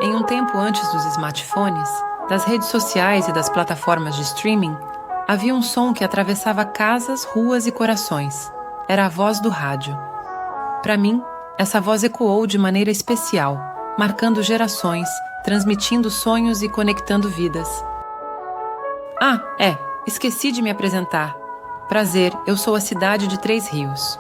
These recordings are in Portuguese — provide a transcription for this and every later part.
Em um tempo antes dos smartphones, das redes sociais e das plataformas de streaming, havia um som que atravessava casas, ruas e corações. Era a voz do rádio. Para mim, essa voz ecoou de maneira especial, marcando gerações, transmitindo sonhos e conectando vidas. Esqueci de me apresentar. Prazer, eu sou a cidade de Três Rios.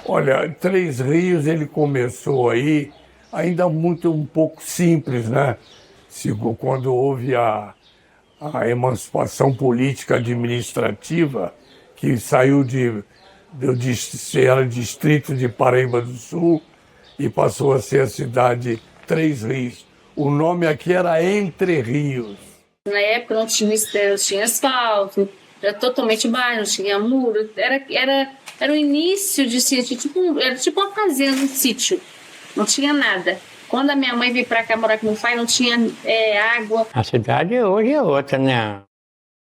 Olha, Três Rios, ele começou aí ainda um pouco simples, né? Quando houve a emancipação política administrativa, que saiu era distrito de Paraíba do Sul e passou a ser a cidade Três Rios. O nome aqui era Entre Rios. Na época não tinha asfalto, era totalmente bairro, não tinha muro, era o início de sítio, era tipo uma fazenda, um sítio, não tinha nada. Quando a minha mãe veio para cá morar com meu pai, não tinha água. A cidade hoje é outra, né?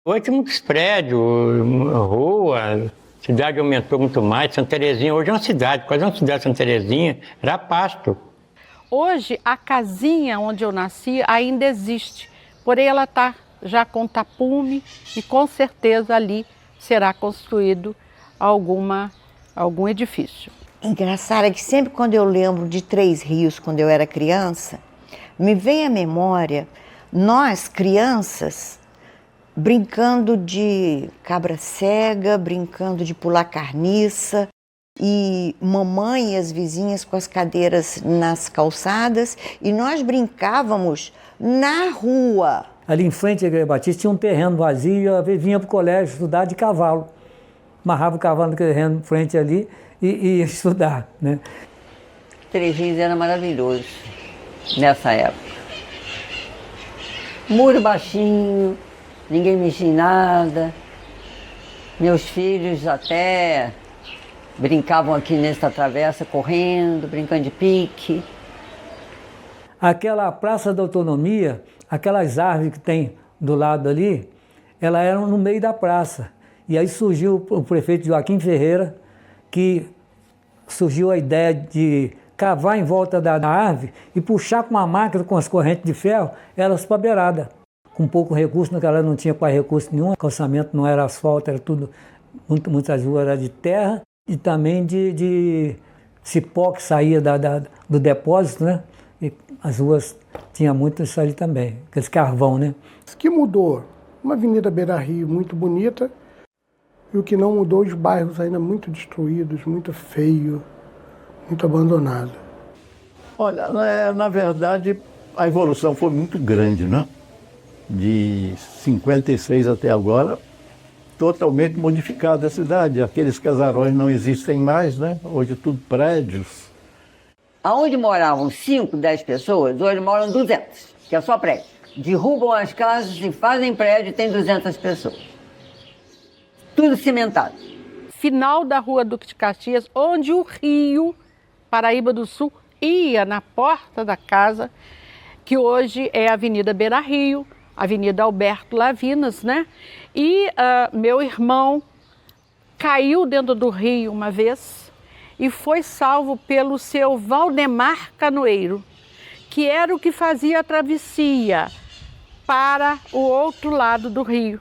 Hoje tem muitos prédios, rua, a cidade aumentou muito mais. Santa Terezinha hoje é uma cidade, quase uma cidade. Santa Terezinha era pasto. Hoje a casinha onde eu nasci ainda existe, porém ela está já com tapume e com certeza ali será construído algum edifício. Engraçado é que sempre quando eu lembro de Três Rios, quando eu era criança, me vem à memória nós, crianças, brincando de cabra cega, brincando de pular carniça, e mamãe e as vizinhas com as cadeiras nas calçadas, e nós brincávamos na rua. Ali em frente à Igreja Batista tinha um terreno vazio e eu vinha para o colégio estudar de cavalo. Amarrava o cavalo no terreno em frente ali e ia estudar, né? Três Rios era maravilhoso nessa época. Muro baixinho, ninguém mexia em nada. Meus filhos até brincavam aqui nessa travessa, correndo, brincando de pique. Aquela Praça da Autonomia, aquelas árvores que tem do lado ali, elas eram no meio da praça. E aí surgiu o prefeito Joaquim Ferreira, que surgiu a ideia de cavar em volta da árvore e puxar com uma máquina com as correntes de ferro elas para a beirada. Com pouco recurso, naquela época não tinha quase recurso nenhum, o calçamento não era asfalto, era tudo, muitas ruas eram de terra e também de cipó que saía do depósito, né? E as ruas tinham muito isso ali também, aqueles carvão, né? O que mudou? Uma avenida Beira-Rio muito bonita, e o que não mudou, os bairros ainda muito destruídos, muito feio, muito abandonado. Olha, na verdade, a evolução foi muito grande, né? De 56 até agora, totalmente modificada a cidade. Aqueles casarões não existem mais, né? Hoje tudo prédios. Aonde moravam 5, 10 pessoas, hoje moram 200, que é só prédio. Derrubam as casas e fazem prédio e tem 200 pessoas. Tudo cimentado. Final da Rua Duque de Caxias, onde o rio Paraíba do Sul ia na porta da casa, que hoje é a Avenida Beira-Rio, Avenida Alberto Lavinas, né? E meu irmão caiu dentro do rio uma vez e foi salvo pelo seu Valdemar Canoeiro, que era o que fazia a travessia para o outro lado do rio.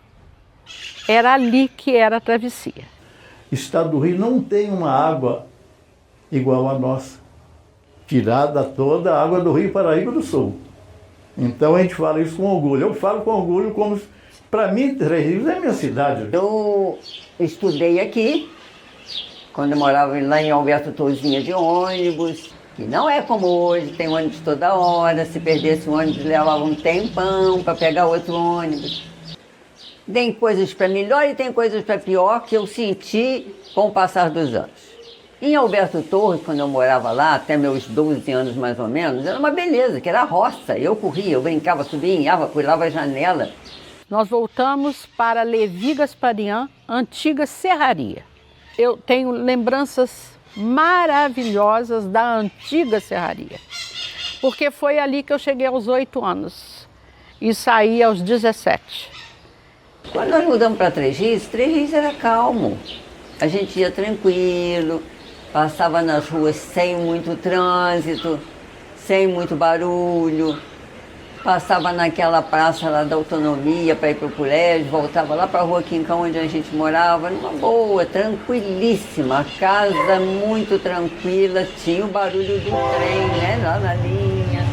Era ali que era a travessia. O estado do Rio não tem uma água igual a nossa. Tirada toda a água do Rio Paraíba do Sul. Então a gente fala isso com orgulho. Eu falo com orgulho como, para mim, Três Rios é minha cidade. Eu estudei aqui, quando eu morava lá em Alberto Torzinha de ônibus, que não é como hoje, tem ônibus toda hora, se perdesse um ônibus levava um tempão para pegar outro ônibus. Tem coisas para melhor e tem coisas para pior que eu senti com o passar dos anos. Em Alberto Torres, quando eu morava lá, até meus 12 anos mais ou menos, era uma beleza, que era roça. Eu corria, eu brincava, subia em árvore, pulava a janela. nós voltamos para Levi Gasparian, antiga serraria. Eu tenho lembranças maravilhosas da antiga serraria, porque foi ali que eu cheguei aos 8 anos e saí aos 17. Quando nós mudamos para Três Rios era calmo. A gente ia tranquilo, passava nas ruas sem muito trânsito, sem muito barulho. Passava naquela praça lá da Autonomia para ir para o colégio, voltava lá para a Rua Quincão, onde a gente morava, numa boa, tranquilíssima, a casa muito tranquila, tinha o barulho do trem, né, lá na linha.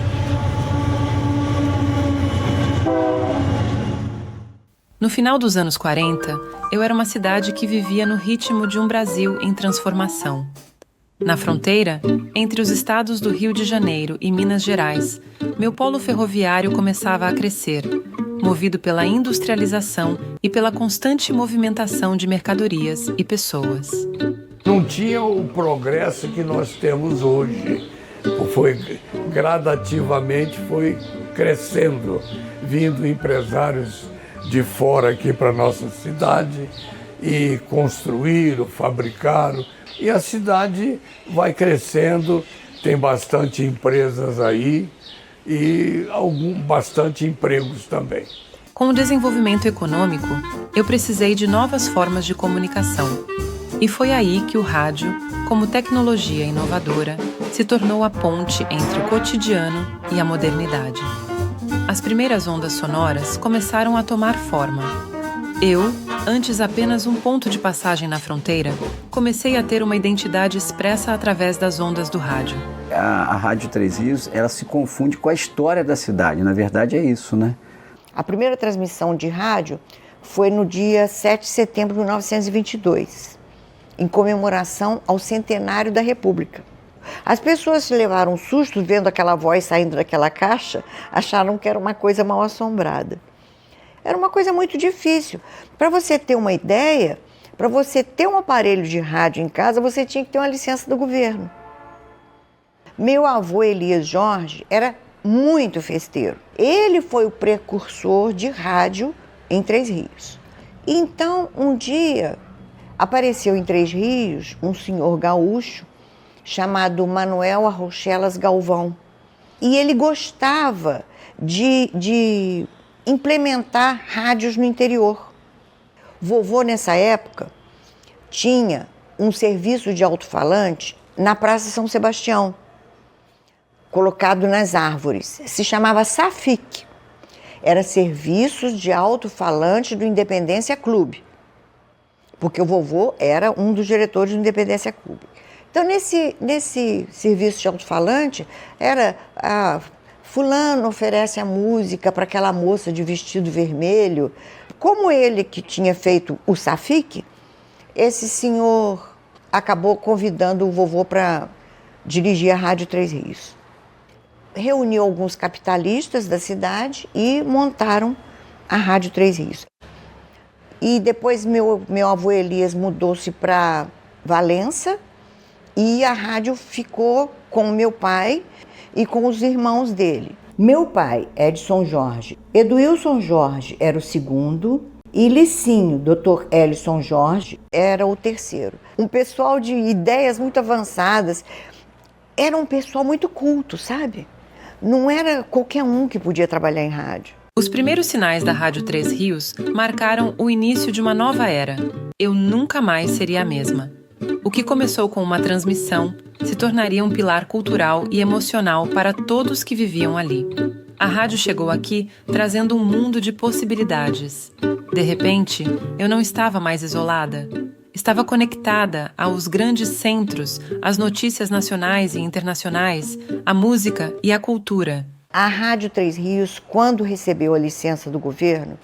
No final dos anos 40, eu era uma cidade que vivia no ritmo de um Brasil em transformação. Na fronteira, entre os estados do Rio de Janeiro e Minas Gerais, meu polo ferroviário começava a crescer, movido pela industrialização e pela constante movimentação de mercadorias e pessoas. Não tinha o progresso que nós temos hoje. Gradativamente foi crescendo, vindo empresários de fora aqui para a nossa cidade e construíram, fabricaram. E a cidade vai crescendo, tem bastante empresas aí e bastante empregos também. Com o desenvolvimento econômico, eu precisei de novas formas de comunicação. E foi aí que o rádio, como tecnologia inovadora, se tornou a ponte entre o cotidiano e a modernidade. As primeiras ondas sonoras começaram a tomar forma. Eu, antes apenas um ponto de passagem na fronteira, comecei a ter uma identidade expressa através das ondas do rádio. A Rádio Três Rios, ela se confunde com a história da cidade. Na verdade é isso, né? A primeira transmissão de rádio foi no dia 7 de setembro de 1922, em comemoração ao centenário da República. As pessoas se levaram um susto vendo aquela voz saindo daquela caixa, acharam que era uma coisa mal assombrada. Era uma coisa muito difícil. Para você ter uma ideia, para você ter um aparelho de rádio em casa, você tinha que ter uma licença do governo. Meu avô Elias Jorge era muito festeiro. Ele foi o precursor de rádio em Três Rios. Então, um dia, apareceu em Três Rios um senhor gaúcho chamado Manuel Arrochelas Galvão. E ele gostava de implementar rádios no interior. Vovô, nessa época, tinha um serviço de alto-falante na Praça São Sebastião, colocado nas árvores. Se chamava SAFIC. Era Serviços de Alto-Falante do Independência Clube, porque o vovô era um dos diretores do Independência Clube. Então, nesse serviço de alto-falante, era fulano oferece a música para aquela moça de vestido vermelho. Como ele que tinha feito o SAFIC, esse senhor acabou convidando o vovô para dirigir a Rádio Três Rios. Reuniu alguns capitalistas da cidade e montaram a Rádio Três Rios. E depois meu avô Elias mudou-se para Valença e a rádio ficou com meu pai e com os irmãos dele. Meu pai, Edson Jorge, Eduilson Jorge era o segundo e Licinho, Dr. Elison Jorge, era o terceiro. Um pessoal de ideias muito avançadas, era um pessoal muito culto, sabe? Não era qualquer um que podia trabalhar em rádio. Os primeiros sinais da Rádio Três Rios marcaram o início de uma nova era. Eu nunca mais seria a mesma. O que começou com uma transmissão se tornaria um pilar cultural e emocional para todos que viviam ali. A rádio chegou aqui trazendo um mundo de possibilidades. De repente, eu não estava mais isolada. Estava conectada aos grandes centros, às notícias nacionais e internacionais, à música e à cultura. A Rádio Três Rios, quando recebeu a licença do governo,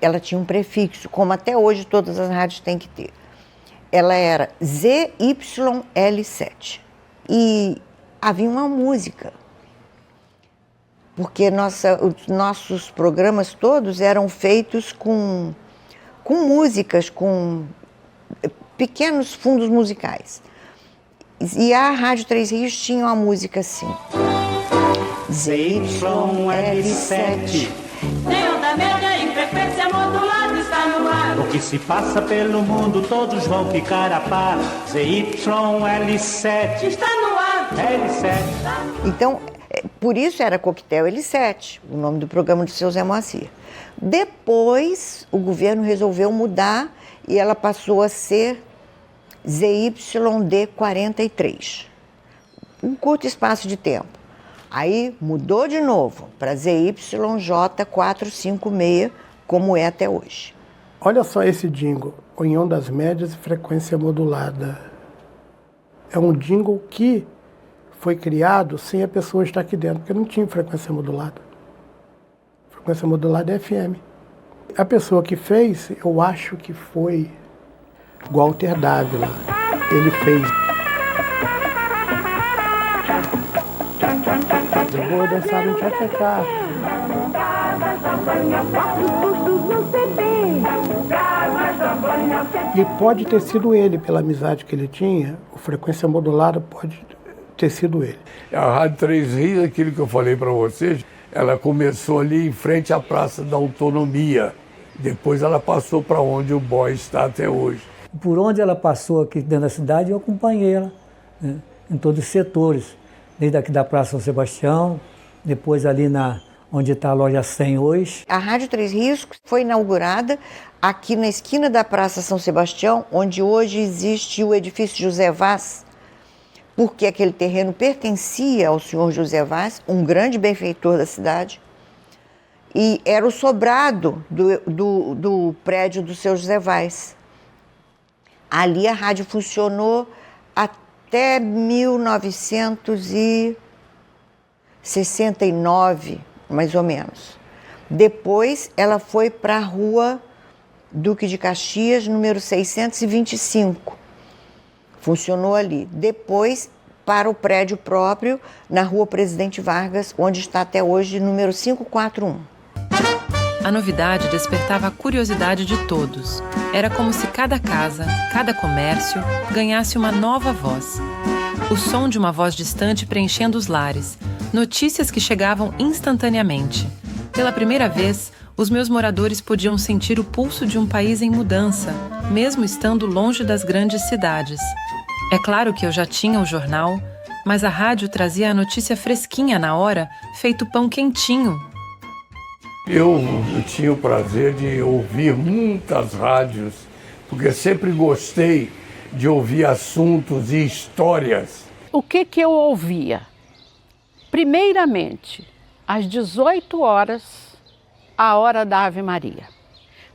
ela tinha um prefixo, como até hoje todas as rádios têm que ter. Ela era ZYL7 e havia uma música, porque os nossos programas todos eram feitos com músicas, com pequenos fundos musicais. E a Rádio Três Rios tinha uma música assim. ZYL7. média em frequência modulada está no ar. O que se passa pelo mundo todos vão ficar a par. ZYL7 está no ar. L7. Então, por isso era Coquetel L7, o nome do programa do seu Zé Moacir. Depois, o governo resolveu mudar e ela passou a ser ZYD43. Um curto espaço de tempo. Aí mudou de novo para ZYJ456, como é até hoje. Olha só esse jingle, em ondas médias e frequência modulada. É um jingle que foi criado sem a pessoa estar aqui dentro, porque não tinha frequência modulada. Frequência modulada é FM. A pessoa que fez, eu acho que foi Walter Dávila. Ele fez. Eu vou dançar um tchá-tchá-tchá. E pode ter sido ele, pela amizade que ele tinha, o frequência modulada pode ter sido ele. A Rádio Três Rios, aquilo que eu falei para vocês, ela começou ali em frente à Praça da Autonomia. Depois ela passou para onde o BOI está até hoje. Por onde ela passou aqui dentro da cidade, eu acompanhei ela, né, em todos os setores. Desde aqui da Praça São Sebastião, depois ali onde está a loja 100 hoje. A Rádio Três Rios foi inaugurada aqui na esquina da Praça São Sebastião, onde hoje existe o edifício José Vaz, porque aquele terreno pertencia ao senhor José Vaz, um grande benfeitor da cidade, e era o sobrado do prédio do seu José Vaz. Ali a rádio funcionou até 1969, mais ou menos. Depois ela foi para a Rua Duque de Caxias, número 625. Funcionou ali. Depois para o prédio próprio, na Rua Presidente Vargas, onde está até hoje, número 541. A novidade despertava a curiosidade de todos. Era como se cada casa, cada comércio, ganhasse uma nova voz. O som de uma voz distante preenchendo os lares, notícias que chegavam instantaneamente. Pela primeira vez, os meus moradores podiam sentir o pulso de um país em mudança, mesmo estando longe das grandes cidades. É claro que eu já tinha o jornal, mas a rádio trazia a notícia fresquinha na hora, feito pão quentinho. Eu tinha o prazer de ouvir muitas rádios, porque sempre gostei de ouvir assuntos e histórias. O que eu ouvia? Primeiramente, às 18 horas, a hora da Ave Maria.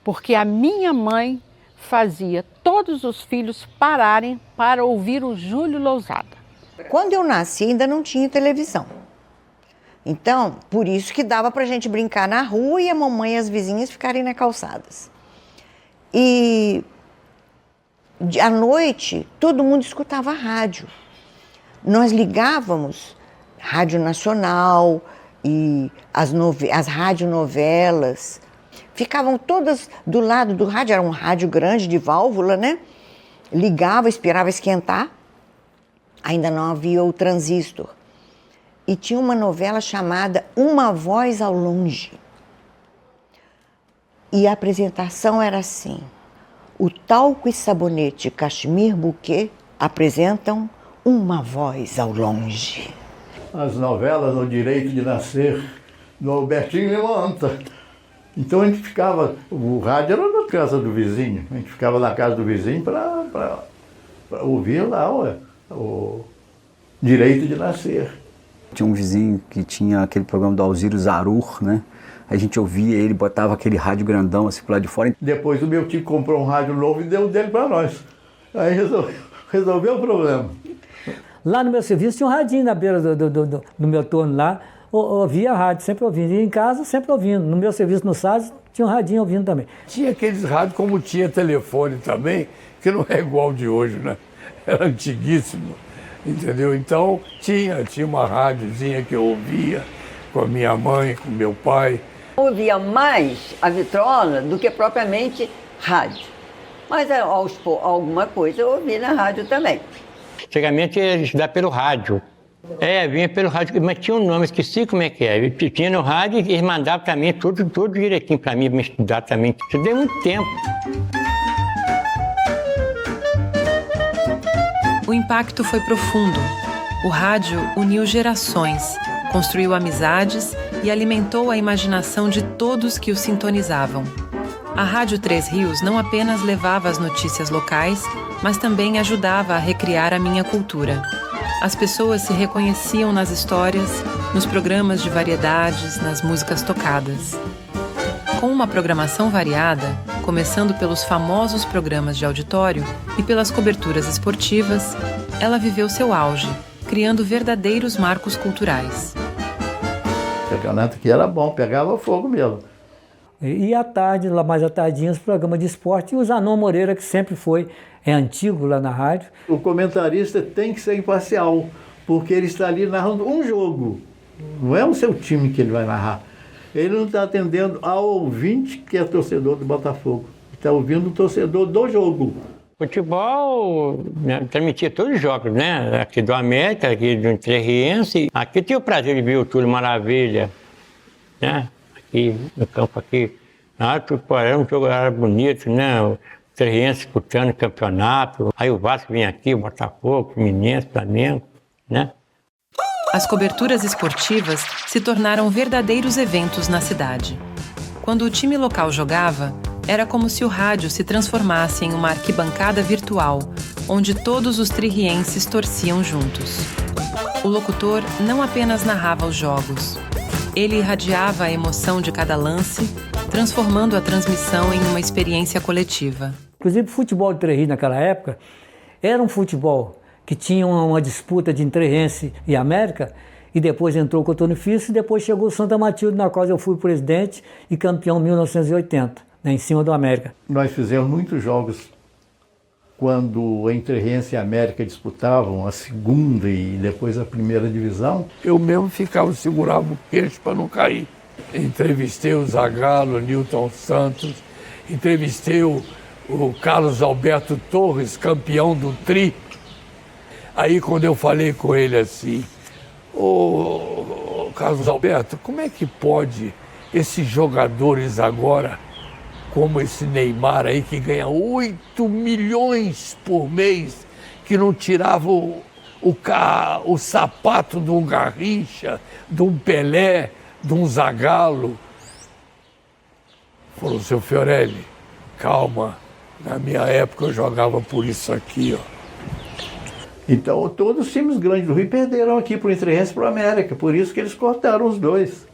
Porque a minha mãe fazia todos os filhos pararem para ouvir o Júlio Lousada. Quando eu nasci, ainda não tinha televisão. Então, por isso que dava para a gente brincar na rua e a mamãe e as vizinhas ficarem nas calçadas. E à noite, todo mundo escutava rádio. Nós ligávamos Rádio Nacional e as radionovelas. Ficavam todas do lado do rádio, era um rádio grande de válvula, né? Ligava, esperava esquentar. Ainda não havia o transistor. E tinha uma novela chamada Uma Voz ao Longe. E a apresentação era assim: o Talco e Sabonete Cachemir Bouquet apresentam Uma Voz ao Longe. As novelas No Direito de Nascer, do Albertinho Limanta. Então a gente ficava, o rádio era na casa do vizinho, a gente ficava na casa do vizinho para ouvir lá o Direito de Nascer. Tinha um vizinho que tinha aquele programa do Alziro Zarur, né? A gente ouvia ele, botava aquele rádio grandão assim pro lado de fora. Depois o meu tio comprou um rádio novo e deu dele para nós. Aí resolveu o problema. Lá no meu serviço tinha um radinho na beira do meu turno lá. Ouvia a rádio, sempre ouvindo. E em casa, sempre ouvindo. No meu serviço no SAS, tinha um radinho ouvindo também. Tinha aqueles rádios, como tinha telefone também, que não é igual de hoje, né? Era antiguíssimo. Entendeu? Então tinha uma rádiozinha que eu ouvia com a minha mãe, com meu pai. Eu ouvia mais a vitrola do que propriamente rádio. Mas alguma coisa eu ouvi na rádio também. Antigamente ia estudar pelo rádio. Vinha pelo rádio, mas tinha um nome, esqueci como é que é. Tinha no rádio e eles mandavam para mim tudo direitinho para mim estudar também. Estudei muito tempo. O impacto foi profundo. O rádio uniu gerações, construiu amizades e alimentou a imaginação de todos que o sintonizavam. A Rádio Três Rios não apenas levava as notícias locais, mas também ajudava a recriar a minha cultura. As pessoas se reconheciam nas histórias, nos programas de variedades, nas músicas tocadas. Com uma programação variada, começando pelos famosos programas de auditório e pelas coberturas esportivas, ela viveu seu auge, criando verdadeiros marcos culturais. O campeonato aqui era bom, pegava fogo mesmo. E à tarde, lá mais à tardinha, os programas de esporte, e o Zanon Moreira, que sempre foi antigo lá na rádio. O comentarista tem que ser imparcial, porque ele está ali narrando um jogo. Não é o seu time que ele vai narrar. Ele não está atendendo ao ouvinte que é torcedor do Botafogo. Está ouvindo o torcedor do jogo. Futebol, né, transmitia todos os jogos, né? Aqui do América, aqui do Três. Aqui tive o prazer de ver o Túlio Maravilha, né? Aqui no campo aqui. Era um jogo era bonito, né? O Três disputando o campeonato. Aí o Vasco vinha aqui, o Botafogo, o Fluminense, Flamengo, né? As coberturas esportivas se tornaram verdadeiros eventos na cidade. Quando o time local jogava, era como se o rádio se transformasse em uma arquibancada virtual, onde todos os tririenses torciam juntos. O locutor não apenas narrava os jogos. Ele irradiava a emoção de cada lance, transformando a transmissão em uma experiência coletiva. Inclusive, o futebol de Três Rios naquela época era um futebol que tinha uma disputa de Três e América, e depois entrou o Cotonou Fício, e depois chegou o Santa Matilde, na qual eu fui presidente e campeão em 1980, né, em cima do América. Nós fizemos muitos jogos quando a Três e a América disputavam a segunda e depois a primeira divisão. Eu mesmo segurava o queixo para não cair. Entrevistei o Zagallo, o Newton Santos, entrevistei o Carlos Alberto Torres, campeão do Tri. Aí quando eu falei com ele assim, ô Carlos Alberto, como é que pode esses jogadores agora, como esse Neymar aí que ganha 8 milhões por mês, que não tirava o sapato de um Garrincha, de um Pelé, de um Zagallo? Falou, seu Fiorelli, calma, na minha época eu jogava por isso aqui, ó. Então, todos os times grandes do Rio perderam aqui para o Três e para o América, por isso que eles cortaram os dois.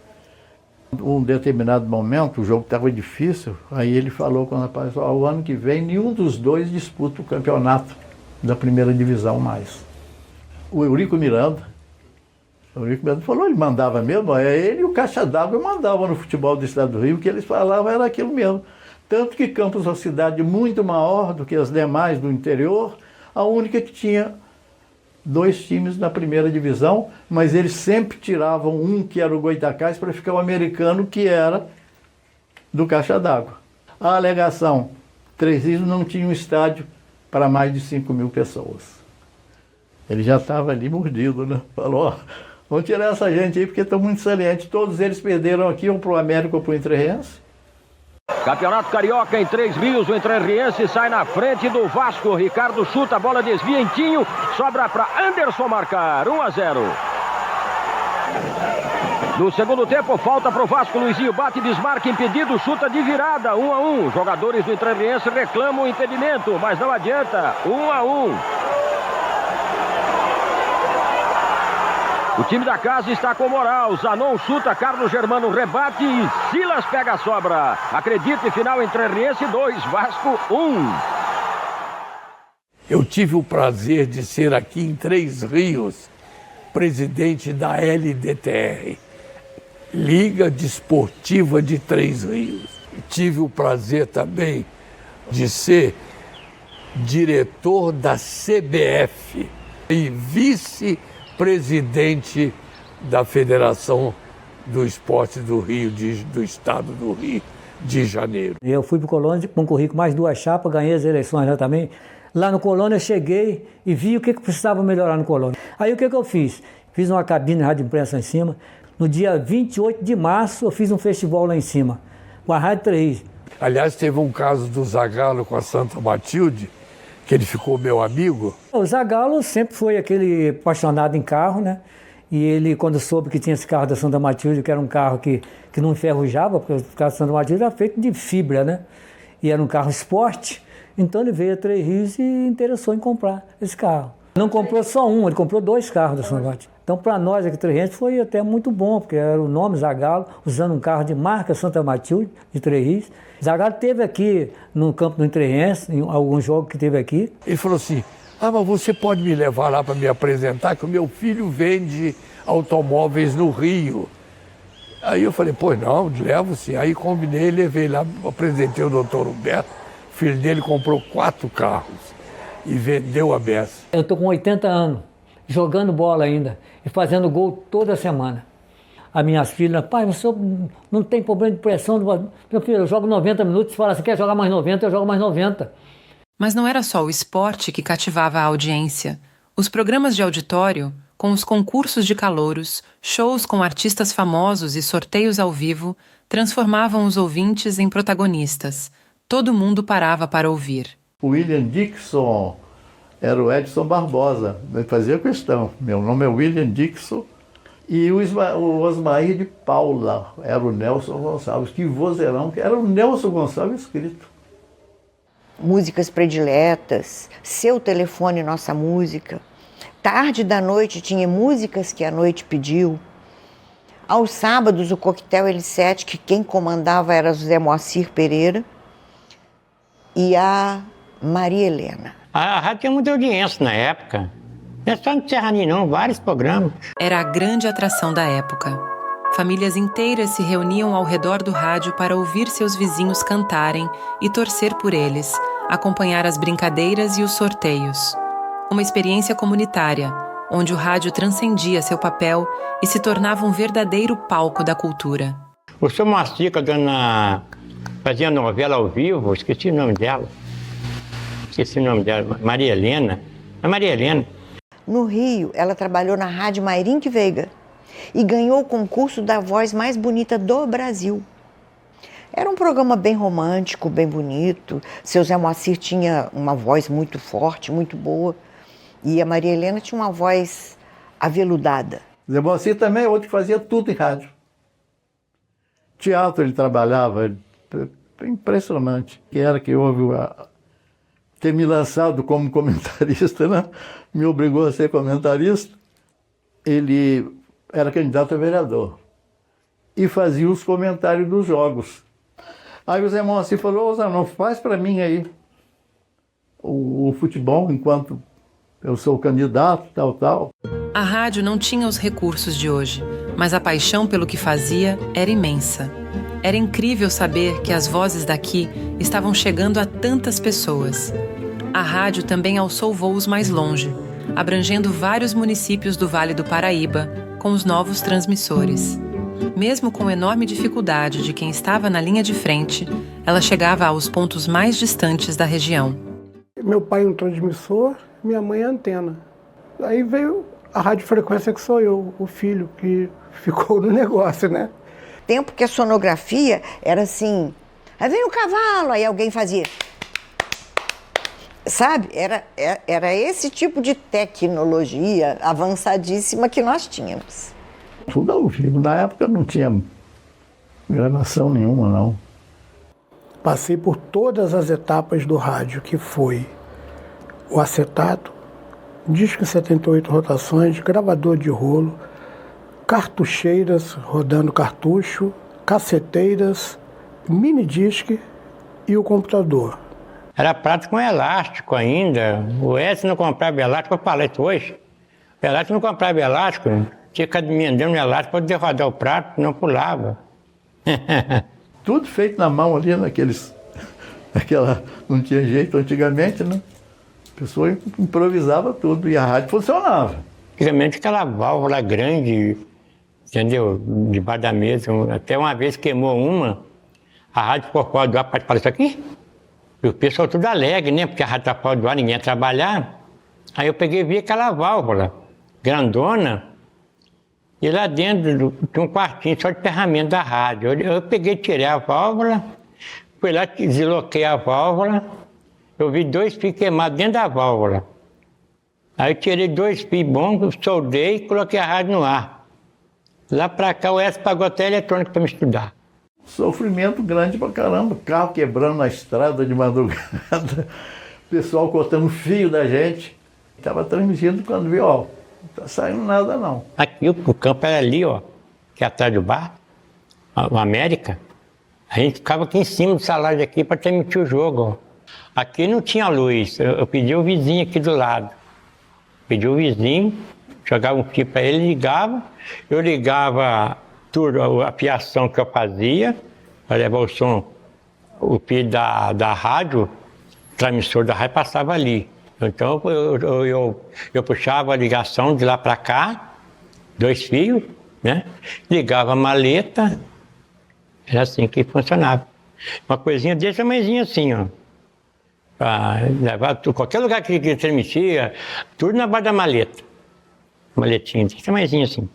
Um determinado momento, o jogo estava difícil, aí ele falou com o rapaz, o ano que vem nenhum dos dois disputa o campeonato da primeira divisão mais. O Eurico Miranda falou, ele mandava mesmo, ele e o Caixa d'Água mandavam no futebol do estado do Rio, o que eles falavam era aquilo mesmo. Tanto que Campos é uma cidade muito maior do que as demais do interior, a única que tinha 2 times na primeira divisão, mas eles sempre tiravam um que era o Goitacás para ficar o americano que era do Caixa d'Água. A alegação, Três Rios não tinha um estádio para mais de 5 mil pessoas. Ele já estava ali mordido, né? Falou, vamos tirar essa gente aí porque estão muito salientes. Todos eles perderam aqui, ou para o América ou para o Três. Campeonato Carioca em Três Rios, o Entrerriense sai na frente do Vasco. Ricardo chuta, a bola desvia em Tinho, sobra para Anderson marcar, 1-0. No segundo tempo, falta para o Vasco, Luizinho bate, desmarca, impedido, chuta de virada, 1-1. Jogadores do Entrerriense reclamam o impedimento, mas não adianta, 1-1. O time da casa está com moral. Zanon chuta, Carlos Germano rebate e Silas pega a sobra. Acredite, final Entrerriense 2, Vasco 1. Eu tive o prazer de ser aqui em Três Rios, presidente da LDTR, Liga Desportiva de Três Rios. Tive o prazer também de ser diretor da CBF e vice-presidente da Federação do Esporte do Rio, do Estado do Rio de Janeiro. Eu fui para o Colônia, concorri com mais 2 chapas, ganhei as eleições lá também. Lá no Colônia eu cheguei e vi o que precisava melhorar no Colônia. Aí o que eu fiz? fiz uma cabine de rádio imprensa em cima. No dia 28 de março eu fiz um festival lá em cima, com a Rádio Três Rios. Aliás, teve um caso do Zagallo com a Santa Matilde, que ele ficou meu amigo. O Zagallo sempre foi aquele apaixonado em carro, né? E ele, quando soube que tinha esse carro da Santa Matilde, que era um carro que não enferrujava, porque o carro da Santa Matilde era feito de fibra, né? E era um carro esporte, então ele veio a Três Rios e interessou em comprar esse carro. Não comprou só um, ele comprou 2 carros da Santa Matilde. Então, para nós aqui Três Rios foi até muito bom, porque era o nome Zagallo, usando um carro de marca Santa Matilde, de Três Rios. Zagallo esteve aqui no campo do Entreense, em alguns jogos que teve aqui. Ele falou assim, mas você pode me levar lá para me apresentar, que o meu filho vende automóveis no Rio. Aí eu falei, pois não, levo sim. Aí combinei, levei lá, apresentei o doutor Humberto, o filho dele comprou 4 carros e vendeu a beça. Eu estou com 80 anos, jogando bola ainda e fazendo gol toda semana. As minhas filhas, pai, você não tem problema de pressão? Meu filho, eu jogo 90 minutos, você fala, você quer jogar mais 90, eu jogo mais 90. Mas não era só o esporte que cativava a audiência. Os programas de auditório, com os concursos de calouros, shows com artistas famosos e sorteios ao vivo, transformavam os ouvintes em protagonistas. Todo mundo parava para ouvir. O William Dixon era o Edson Barbosa, ele fazia questão. Meu nome é William Dixon. E o Osmair de Paula era o Nelson Gonçalves. Que vozeirão, que era o Nelson Gonçalves escrito. Músicas prediletas, Seu Telefone, Nossa Música. Tarde da noite tinha músicas que a noite pediu. Aos sábados, o Coquetel L7, que quem comandava era José Moacir Pereira e a Maria Helena. A rádio tinha muita audiência na época. Não é só no Serraninho, não, vários programas. Era a grande atração da época. Famílias inteiras se reuniam ao redor do rádio para ouvir seus vizinhos cantarem e torcer por eles, acompanhar as brincadeiras e os sorteios. Uma experiência comunitária, onde o rádio transcendia seu papel e se tornava um verdadeiro palco da cultura. O seu Moacir, fazia novela ao vivo, esqueci o nome dela. Maria Helena. A Maria Helena. No Rio, ela trabalhou na Rádio Mairink Veiga e ganhou o concurso da voz mais bonita do Brasil. Era um programa bem romântico, bem bonito. Seu Zé Moacir tinha uma voz muito forte, muito boa. E a Maria Helena tinha uma voz aveludada. Zé Moacir também é outro que fazia tudo em rádio. Teatro ele trabalhava, impressionante. Que era que houve ter me lançado como comentarista, né? Me obrigou a ser comentarista. Ele era candidato a vereador e fazia os comentários dos jogos. Aí o Zé Moacir falou, Zé, não faz para mim aí o futebol enquanto eu sou candidato, tal. A rádio não tinha os recursos de hoje, mas a paixão pelo que fazia era imensa. Era incrível saber que as vozes daqui estavam chegando a tantas pessoas. A rádio também alçou voos mais longe, abrangendo vários municípios do Vale do Paraíba com os novos transmissores. Mesmo com enorme dificuldade de quem estava na linha de frente, ela chegava aos pontos mais distantes da região. Meu pai é um transmissor, minha mãe é antena. Aí veio a radiofrequência que sou eu, o filho, que ficou no negócio, né? Tempo que a sonografia era assim, aí vem o cavalo, aí alguém fazia... Sabe, era esse tipo de tecnologia avançadíssima que nós tínhamos. Tudo ao vivo. Na época não tinha gravação nenhuma, não. Passei por todas as etapas do rádio, que foi o acetato, disco em 78 rotações, gravador de rolo, cartucheiras rodando cartucho, caceteiras, mini disc e o computador. Era prato com elástico ainda. O Edson não comprava elástico, eu falei isso hoje. O elástico não comprava elástico, tinha que emendar um elástico para poder rodar o prato, não pulava. Tudo feito na mão ali, não tinha jeito antigamente, né? A pessoa improvisava tudo e a rádio funcionava. Antigamente aquela válvula grande, entendeu? Debaixo da mesa. Até uma vez queimou uma, a rádio ficou fora do ar para falar isso aqui. E o pessoal tudo alegre, né? Porque a rádio estava fora do ar, ninguém ia trabalhar. Aí eu peguei e vi aquela válvula grandona, E lá dentro tinha um quartinho só de ferramenta da rádio. Eu peguei, tirei a válvula, fui lá, desloquei a válvula, eu vi 2 fios queimados dentro da válvula. Aí eu tirei 2 fios bons, soldei e coloquei a rádio no ar. Lá pra cá o S pagou até eletrônica para me estudar. Sofrimento grande pra caramba, carro quebrando na estrada de madrugada, pessoal cortando fio da gente. Estava transmitindo quando viu, ó, não tá saindo nada não. Aqui o campo era ali, ó, que é atrás do bar, o América. A gente ficava aqui em cima do salário aqui para transmitir o jogo, ó. Aqui não tinha luz, eu pedi o vizinho aqui do lado. Pedi o vizinho, jogava um fio para ele, ligava. Eu ligava tudo, a fiação que eu fazia, para levar o som, o fio da rádio, o transmissor da rádio passava ali. Então eu puxava a ligação de lá para cá, 2 fios, né? Ligava a maleta, era assim que funcionava. Uma coisinha desse tamanhozinho assim, ó. Para levar qualquer lugar que transmitia, tudo na base da maleta. Maletinha desse tamanhozinho assim.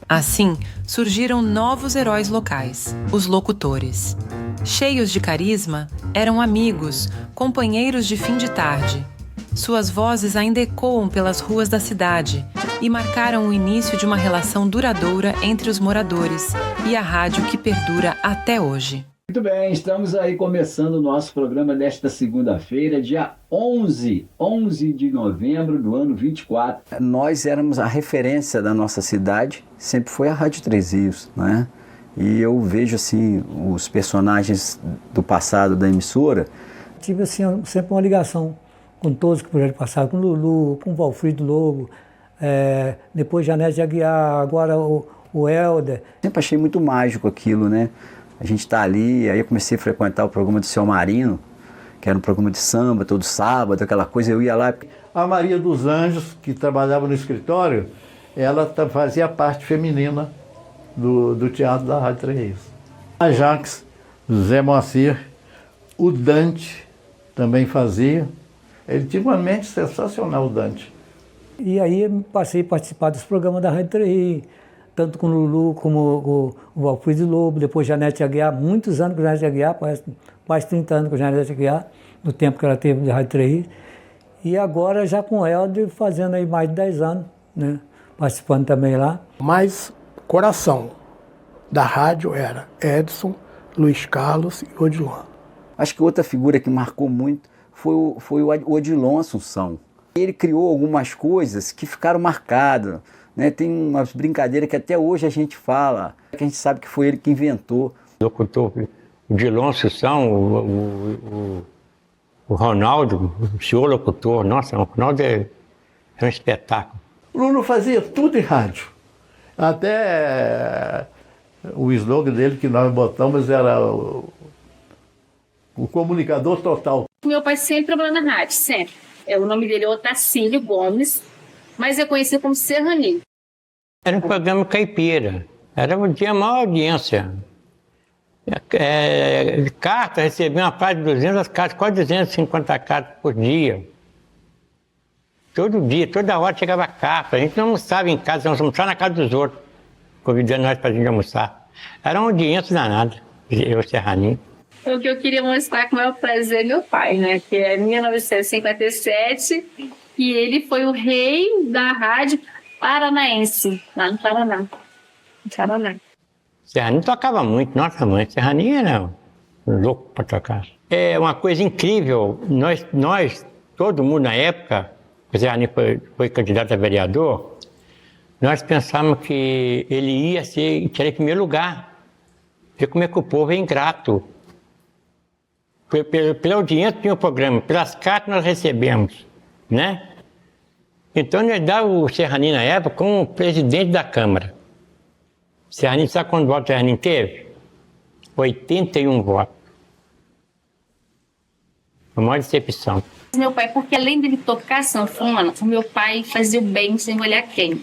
Assim, surgiram novos heróis locais, os locutores. Cheios de carisma, eram amigos, companheiros de fim de tarde. Suas vozes ainda ecoam pelas ruas da cidade e marcaram o início de uma relação duradoura entre os moradores e a rádio que perdura até hoje. Muito bem, estamos aí começando o nosso programa desta segunda-feira, dia 11 de novembro do ano 24. Nós éramos a referência da nossa cidade, sempre foi a Rádio Três Rios, né? E eu vejo assim, os personagens do passado da emissora. Tive assim, sempre uma ligação com todos que puderam passar, com o Lulu, com o Valfrido Lobo, depois Janete Aguiar, agora o Helder. Sempre achei muito mágico aquilo, né? A gente tá ali, aí eu comecei a frequentar o programa do Seu Marino, que era um programa de samba todo sábado, aquela coisa, eu ia lá. A Maria dos Anjos, que trabalhava no escritório, ela fazia a parte feminina do teatro da Rádio Três Rios. A Jax, Zé Moacir, o Dante também fazia. Ele tinha uma mente sensacional, o Dante. E aí passei a participar dos programas da Rádio Três Rios, tanto com o Lulu como o Valfrido Lobo, depois Janete Aguiar, muitos anos com Janete Aguiar, quase 30 anos com Janete Aguiar, no tempo que ela teve de Rádio Três Rios. E agora já com o Helder, fazendo aí mais de 10 anos, né? Participando também lá. Mas coração da rádio era Edson, Luiz Carlos e Odilon. Acho que outra figura que marcou muito foi o Odilon Assunção. Ele criou algumas coisas que ficaram marcadas, né? Tem umas brincadeiras que até hoje a gente fala, que a gente sabe que foi ele que inventou. O locutor, o Odilon Assunção, o Ronaldo, o senhor locutor, nossa, o Ronaldo é um espetáculo. O Lulu fazia tudo em rádio. Até o slogan dele que nós botamos era o comunicador total. Meu pai sempre trabalhou na rádio, sempre. O nome dele é Otacílio Gomes, mas é conhecido como Serraninho. Era um programa caipira, tinha maior audiência. Carta, recebia uma parte de 200 cartas, quase 250 cartas por dia. Todo dia, toda hora chegava carta. A gente não almoçava em casa, nós almoçava na casa dos outros, convidando nós para a gente almoçar. Era uma audiência danada, eu, Serraninho. O que eu queria mostrar com o maior prazer meu pai, né? Que é 1957, e ele foi o rei da rádio paranaense, lá no Paraná. No Paraná. Serraninho tocava muito, nossa mãe, Serraninho era louco para tocar. É uma coisa incrível, nós todo mundo na época, o Serraninho foi candidato a vereador, nós pensávamos que ele ia tirar em primeiro lugar. Ver como é que o povo é ingrato. Pela audiência tinha o programa, pelas cartas nós recebemos, né? Então nós dávamos o Serraninho na época como presidente da Câmara. Serraninho, sabe quantos votos o Serraninho teve? 81 votos. A maior decepção. Meu pai, porque além dele tocar sanfona, o meu pai fazia o bem sem olhar quem.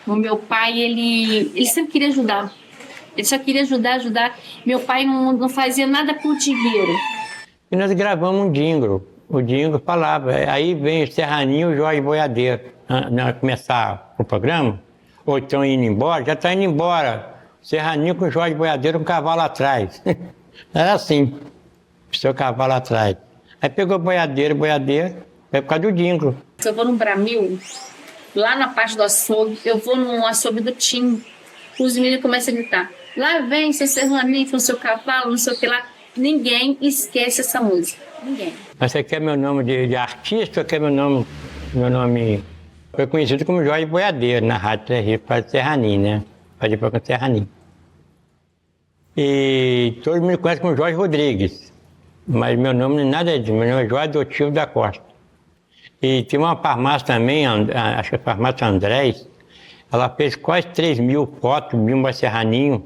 O meu pai, ele sempre queria ajudar. Ele só queria ajudar. Meu pai não fazia nada por dinheiro. E nós gravamos um jingle. O jingle falava, aí vem o Serraninho e o Jorge Boiadeiro. Nós começar o programa, ou estão indo embora, já está indo embora. Serraninho com Jorge Boiadeiro, um cavalo atrás. Era assim, o seu cavalo atrás. Aí pegou boiadeiro, é por causa do Dingo. Se eu vou num Bramil, lá na parte do açougue, eu vou num açougue do Tim, os meninos começam a gritar, lá vem seu Serraninho com seu cavalo, não sei o que lá. Ninguém esquece essa música, ninguém. Mas você quer meu nome de artista ou quer meu nome... Foi conhecido como Jorge Boiadeiro na Rádio Três Rios, para Serraninho, né? Fazia para o Serraninho. E todo mundo me conhece como Jorge Rodrigues. Mas meu nome não é nada disso, meu nome é Jorge Adotivo da Costa. E tem uma farmácia também, acho que é a farmácia Andrés, ela fez quase 3.000 fotos de um Serraninho,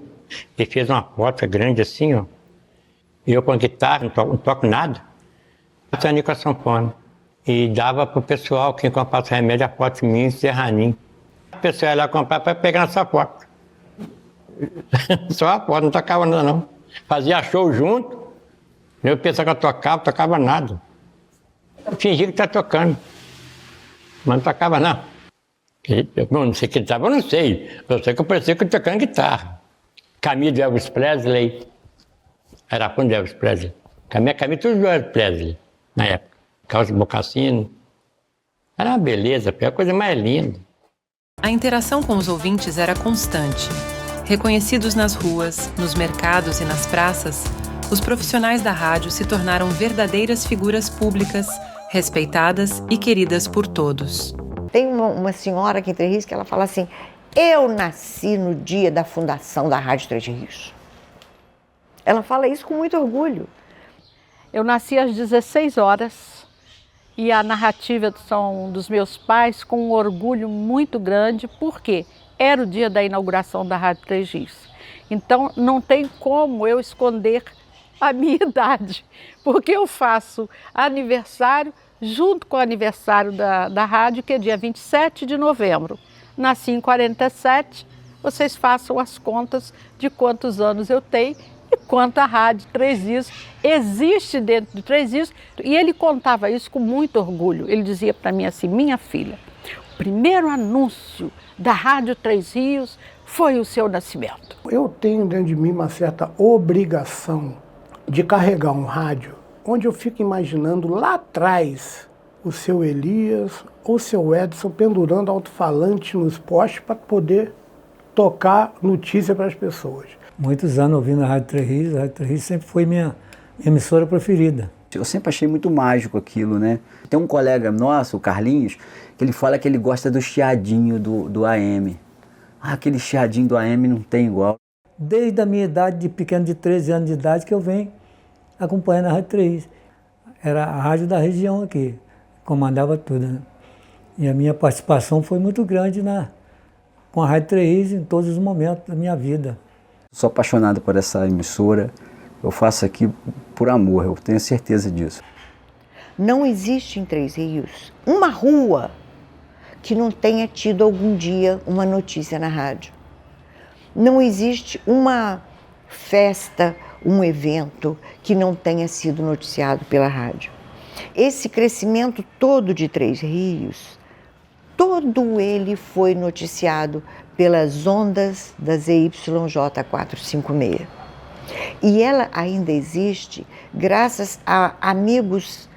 e fez uma foto grande assim, ó. E eu com a guitarra, não toco nada, passando com a sanfona. E dava pro pessoal, quem comprasse remédio, a foto minha e Serraninho. A pessoa ia lá comprar para pegar nessa foto. Só a foto, não tocava nada não. Fazia show junto, eu pensava que eu tocava nada. Eu fingia que tá tocando, mas não tocava não. Eu não sei que estava, eu não sei. Eu sei que eu parecia que eu tocando guitarra. Camisa de Elvis Presley. Era fã de Elvis Presley. Camisa tudo de Elvis Presley, na época. Calça de mocassino. Era uma beleza, a coisa mais linda. A interação com os ouvintes era constante. Reconhecidos nas ruas, nos mercados e nas praças, os profissionais da rádio se tornaram verdadeiras figuras públicas, respeitadas e queridas por todos. Tem uma senhora aqui em Três Rios que ela fala assim, eu nasci no dia da fundação da Rádio Três Rios. Ela fala isso com muito orgulho. Eu nasci às 16 horas e a narrativa são dos meus pais com um orgulho muito grande, porque era o dia da inauguração da Rádio Três Rios. Então não tem como eu esconder a minha idade, porque eu faço aniversário junto com o aniversário da rádio, que é dia 27 de novembro. Nasci em 47, vocês façam as contas de quantos anos eu tenho e quanto a Rádio Três Rios existe dentro de Três Rios. E ele contava isso com muito orgulho. Ele dizia para mim assim, minha filha, o primeiro anúncio da Rádio Três Rios foi o seu nascimento. Eu tenho dentro de mim uma certa obrigação de carregar um rádio onde eu fico imaginando lá atrás o seu Elias ou o seu Edson pendurando alto-falante nos postes para poder tocar notícia para as pessoas. Muitos anos ouvindo a Rádio Três Rios, a Rádio Três Rios sempre foi minha emissora preferida. Eu sempre achei muito mágico aquilo, né? Tem um colega nosso, o Carlinhos, que ele fala que ele gosta do chiadinho do AM. Ah, aquele chiadinho do AM não tem igual. Desde a minha idade, de pequeno, de 13 anos de idade, que eu venho acompanhando a Rádio Três Rios. Era a rádio da região aqui, comandava tudo, né? E a minha participação foi muito grande com a Rádio Três Rios em todos os momentos da minha vida. Sou apaixonado por essa emissora, eu faço aqui por amor, eu tenho certeza disso. Não existe em Três Rios uma rua que não tenha tido algum dia uma notícia na rádio. Não existe uma festa, um evento que não tenha sido noticiado pela rádio. Esse crescimento todo de Três Rios, todo ele foi noticiado pelas ondas da ZYJ456. E ela ainda existe graças a amigos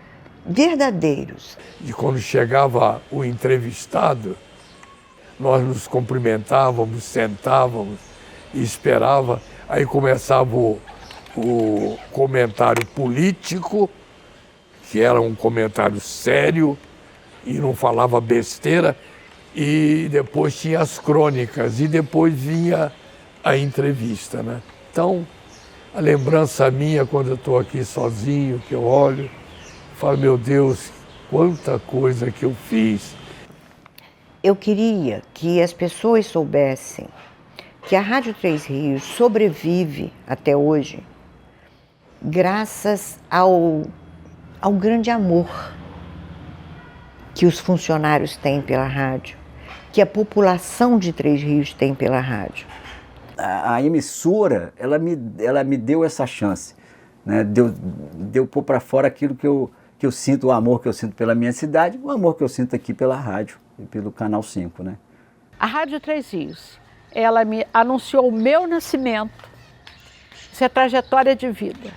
verdadeiros. E quando chegava o entrevistado, nós nos cumprimentávamos, sentávamos e esperava. Aí começava o comentário político, que era um comentário sério e não falava besteira. E depois tinha as crônicas e depois vinha a entrevista, né? Então, a lembrança minha quando eu estou aqui sozinho, que eu olho, falo, meu Deus, quanta coisa que eu fiz. Eu queria que as pessoas soubessem que a Rádio Três Rios sobrevive até hoje graças ao grande amor que os funcionários têm pela rádio, que a população de Três Rios tem pela rádio. A emissora, ela me deu essa chance, né? Deu pôr para fora aquilo que eu sinto, o amor que eu sinto pela minha cidade, o amor que eu sinto aqui pela rádio e pelo Canal 5, né? A Rádio Três Rios, ela me anunciou o meu nascimento. Isso é trajetória de vida.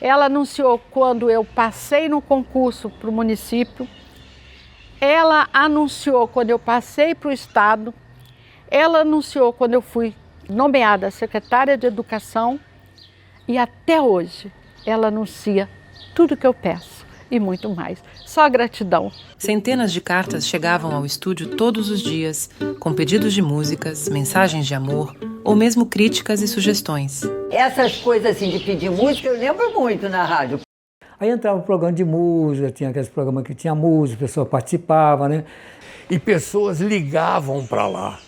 Ela anunciou quando eu passei no concurso para o município. Ela anunciou quando eu passei para o estado. Ela anunciou quando eu fui nomeada secretária de Educação. E até hoje ela anuncia tudo que eu peço e muito mais. Só gratidão. Centenas de cartas chegavam ao estúdio todos os dias, com pedidos de músicas, mensagens de amor ou mesmo críticas e sugestões. Essas coisas assim de pedir música eu lembro muito na rádio. Aí entrava o programa de música, tinha aqueles programas que tinha música, a pessoa participava, né? E pessoas ligavam para lá.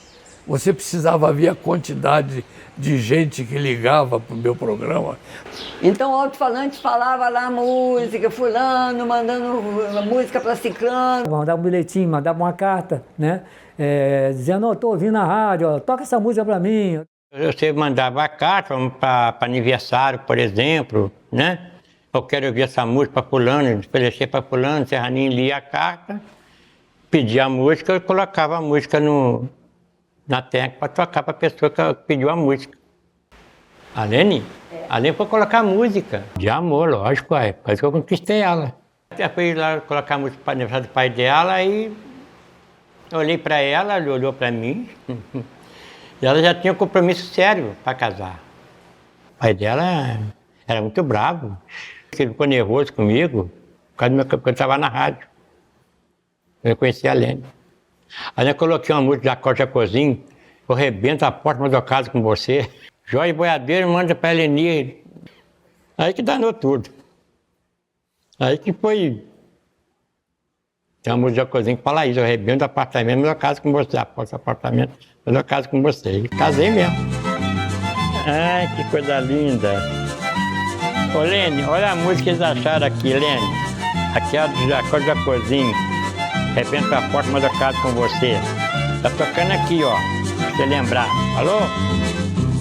Você precisava ver a quantidade de gente que ligava para o meu programa. Então o alto-falante falava lá música, fulano, mandando música para ciclano. Mandava um bilhetinho, mandava uma carta, né? Dizendo, estou ouvindo na rádio, ó, toca essa música para mim. Você mandava a carta para aniversário, por exemplo, né? Eu quero ouvir essa música para fulano, oferecer para fulano, Serraninho lia a carta, pedia a música e colocava a música na técnica para tocar para a pessoa que pediu a música. A Lene foi colocar música de amor, lógico, quase que eu conquistei ela. Eu fui lá colocar a música para o aniversário do pai dela e eu olhei para ela, ela olhou para mim e ela já tinha um compromisso sério para casar. O pai dela era muito bravo, ele ficou nervoso comigo porque eu estava na rádio. Eu conheci a Lene. Aí eu coloquei uma música da Cláudia Cozinho, eu rebento a porta, mas eu caso com você. Jorge Boiadeiro manda para a Eleni. Aí que danou tudo. Aí que foi. Tem uma música da Cozinho que fala isso, eu rebento o apartamento, mas eu caso com você. A porta do apartamento, mas eu caso com você. E casei mesmo. Ai, que coisa linda. Ô Lene, olha a música que eles acharam aqui, Lene. Aqui é a Cláudia Cozinho. Rebenta a porta, mas eu caso com você. Tá tocando aqui, ó. Pra você lembrar. Alô?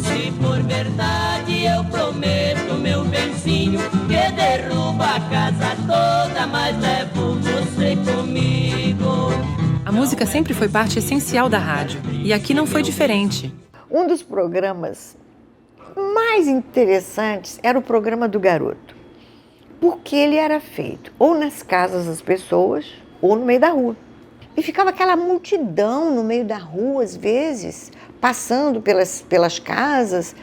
Se for verdade, eu prometo, meu benzinho, que derruba a casa toda, mas levo você comigo. A música sempre foi parte essencial da rádio. E aqui não foi diferente. Um dos programas mais interessantes era o programa do Garoto. Porque ele era feito ou nas casas das pessoas, ou no meio da rua. E ficava aquela multidão no meio da rua, às vezes, passando pelas casas,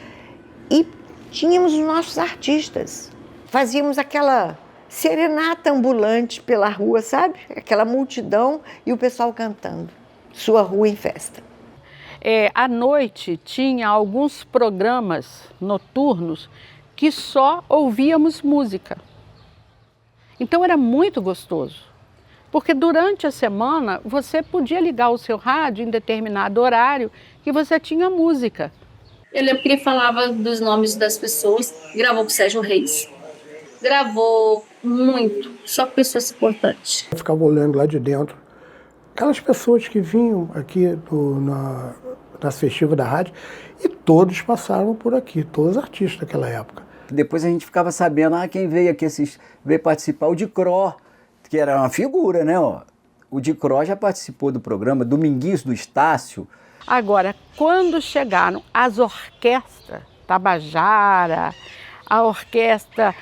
e tínhamos os nossos artistas. Fazíamos aquela serenata ambulante pela rua, sabe? Aquela multidão e o pessoal cantando. Sua Rua em Festa. À noite tinha alguns programas noturnos que só ouvíamos música. Então era muito gostoso. Porque durante a semana você podia ligar o seu rádio em determinado horário que você tinha música. Eu lembro que ele falava dos nomes das pessoas, gravou com o Sérgio Reis. Gravou muito, só com pessoas importantes. Eu ficava olhando lá de dentro. Aquelas pessoas que vinham aqui nas festivas da rádio, e todos passaram por aqui, todos os artistas daquela época. Depois a gente ficava sabendo, quem veio aqui veio participar, o Dicró, que era uma figura, né? O Dicró já participou do programa, Dominguinhos do Estácio. Agora, quando chegaram as orquestras, Tabajara, a orquestra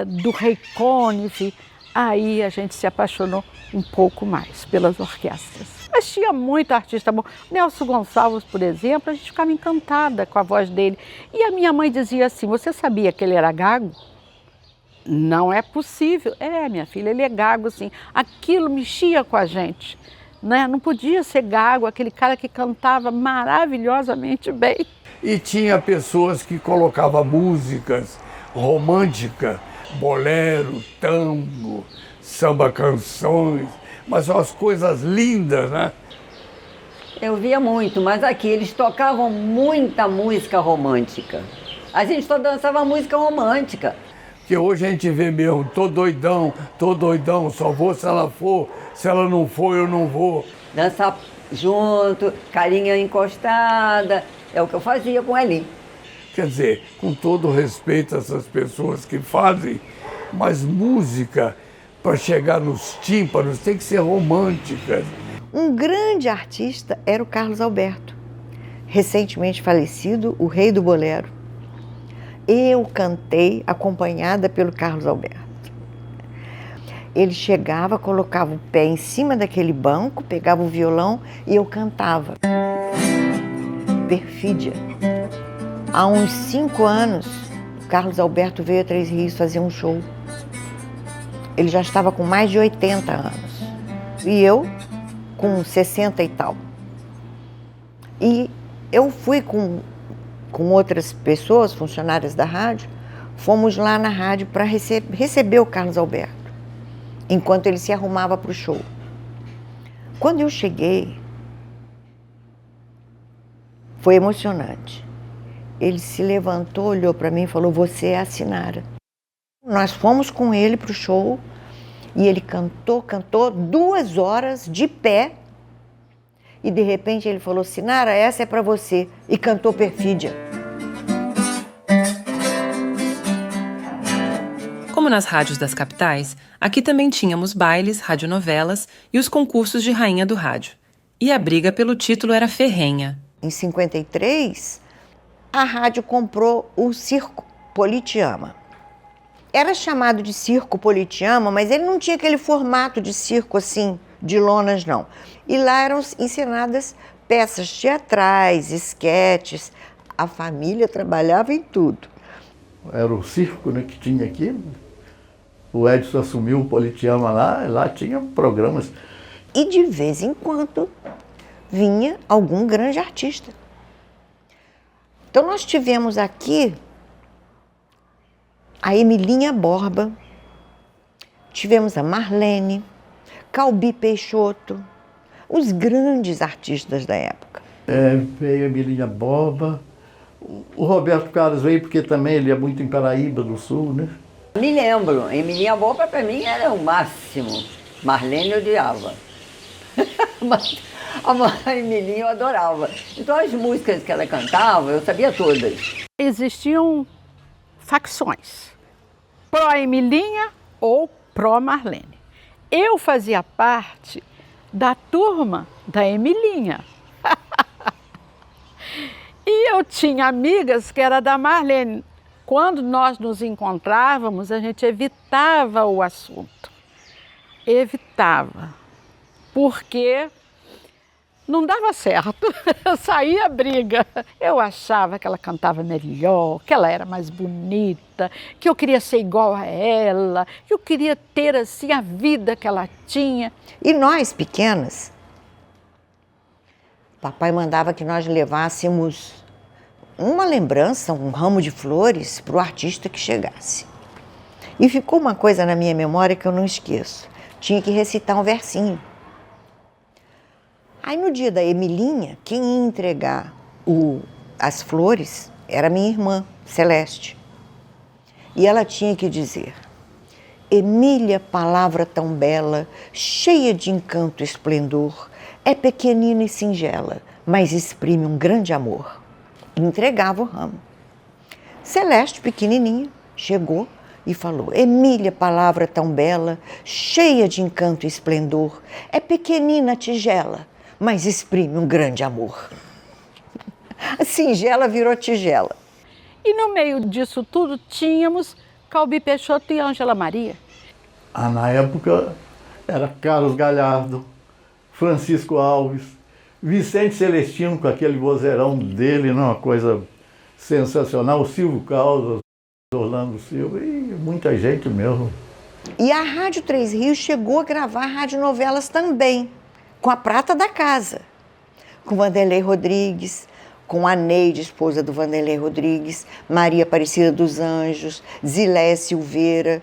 do Rei Cônife, aí a gente se apaixonou um pouco mais pelas orquestras. Mas tinha muito artista bom. Nelson Gonçalves, por exemplo, a gente ficava encantada com a voz dele. E a minha mãe dizia assim, você sabia que ele era gago? Não é possível. Minha filha, ele é gago, sim. Aquilo mexia com a gente, né? Não podia ser gago, aquele cara que cantava maravilhosamente bem. E tinha pessoas que colocavam músicas românticas, bolero, tango, samba canções, mas são as coisas lindas, né? Eu via muito, mas aqui eles tocavam muita música romântica. A gente só dançava música romântica. Que hoje a gente vê mesmo, tô doidão, só vou se ela for, se ela não for, eu não vou. Dançar junto, carinha encostada, é o que eu fazia com ele. Quer dizer, com todo respeito a essas pessoas que fazem, mas música, para chegar nos tímpanos, tem que ser romântica. Um grande artista era o Carlos Alberto, recentemente falecido, o rei do bolero. Eu cantei acompanhada pelo Carlos Alberto. Ele chegava, colocava o pé em cima daquele banco, pegava o violão e eu cantava. Perfídia. Há uns 5 anos, o Carlos Alberto veio a Três Rios fazer um show. Ele já estava com mais de 80 anos. E eu com 60 e tal. E eu fui com outras pessoas, funcionárias da rádio, fomos lá na rádio para receber o Carlos Alberto, enquanto ele se arrumava para o show. Quando eu cheguei, foi emocionante. Ele se levantou, olhou para mim e falou: "Você é a Sinara". Nós fomos com ele para o show e ele cantou 2 horas de pé e de repente ele falou: "Sinara, essa é para você", e cantou Perfídia. Como nas rádios das capitais, aqui também tínhamos bailes, radionovelas e os concursos de rainha do rádio. E a briga pelo título era ferrenha. Em 53, a rádio comprou o Circo Politeama. Era chamado de Circo Politeama, mas ele não tinha aquele formato de circo assim, de lonas, não. E lá eram encenadas peças teatrais, esquetes. A família trabalhava em tudo. Era o circo, né, que tinha aqui. O Edson assumiu o Politeama lá tinha programas. E de vez em quando vinha algum grande artista. Então nós tivemos aqui a Emilinha Borba, tivemos a Marlene, Calbi Peixoto, os grandes artistas da época. Veio a Emilinha Borba, o Roberto Carlos veio porque também ele é muito em Paraíba do Sul, né? Me lembro, Emilinha Borba para mim era o máximo. Marlene eu odiava. Mas a Emilinha eu adorava. Então as músicas que ela cantava, eu sabia todas. Existiam facções, pró-Emilinha ou pró-Marlene. Eu fazia parte da turma da Emilinha. E eu tinha amigas que era da Marlene. Quando nós nos encontrávamos, a gente evitava o assunto. Evitava. Porque não dava certo, saía briga. Eu achava que ela cantava melhor, que ela era mais bonita, que eu queria ser igual a ela, que eu queria ter assim a vida que ela tinha. E nós, pequenas, papai mandava que nós levássemos uma lembrança, um ramo de flores para o artista que chegasse. E ficou uma coisa na minha memória que eu não esqueço. Tinha que recitar um versinho. Aí no dia da Emilinha, quem ia entregar as flores era minha irmã, Celeste. E ela tinha que dizer: "Emília, palavra tão bela, cheia de encanto e esplendor, é pequenina e singela, mas exprime um grande amor." E entregava o ramo. Celeste, pequenininha, chegou e falou: "Emília, palavra tão bela, cheia de encanto e esplendor, é pequenina a tigela, mas exprime um grande amor." A singela virou tigela. E no meio disso tudo tínhamos Calbi Peixoto e Ângela Maria. Na época era Carlos Galhardo, Francisco Alves, Vicente Celestino com aquele vozeirão dele, uma coisa sensacional, o Silvio Caldas, Orlando Silva e muita gente mesmo. E a Rádio Três Rios chegou a gravar radionovelas também, com a prata da casa, com Vanderlei Rodrigues, com a Neide, esposa do Vanderlei Rodrigues, Maria Aparecida dos Anjos, Zilé Silveira.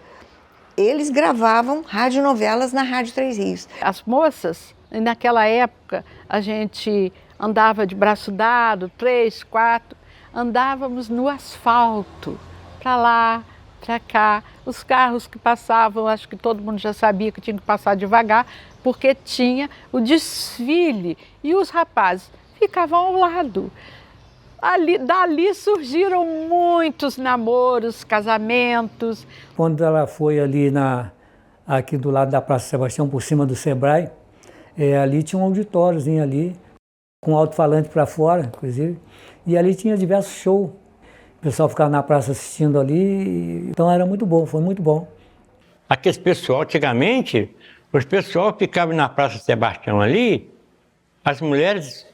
Eles gravavam radionovelas na Rádio Três Rios. As moças, naquela época, a gente andava de braço dado, 3, 4, andávamos no asfalto, para lá, para cá. Os carros que passavam, acho que todo mundo já sabia que tinha que passar devagar, porque tinha o desfile e os rapazes ficavam ao lado. Dali surgiram muitos namoros, casamentos. Quando ela foi ali aqui do lado da Praça Sebastião, por cima do Sebrae, Ali tinha um auditóriozinho ali, com alto-falante para fora, inclusive, e ali tinha diversos shows. O pessoal ficava na praça assistindo ali, então era muito bom, foi muito bom. Aqueles pessoal, antigamente, os pessoal ficavam na Praça Sebastião ali, as mulheres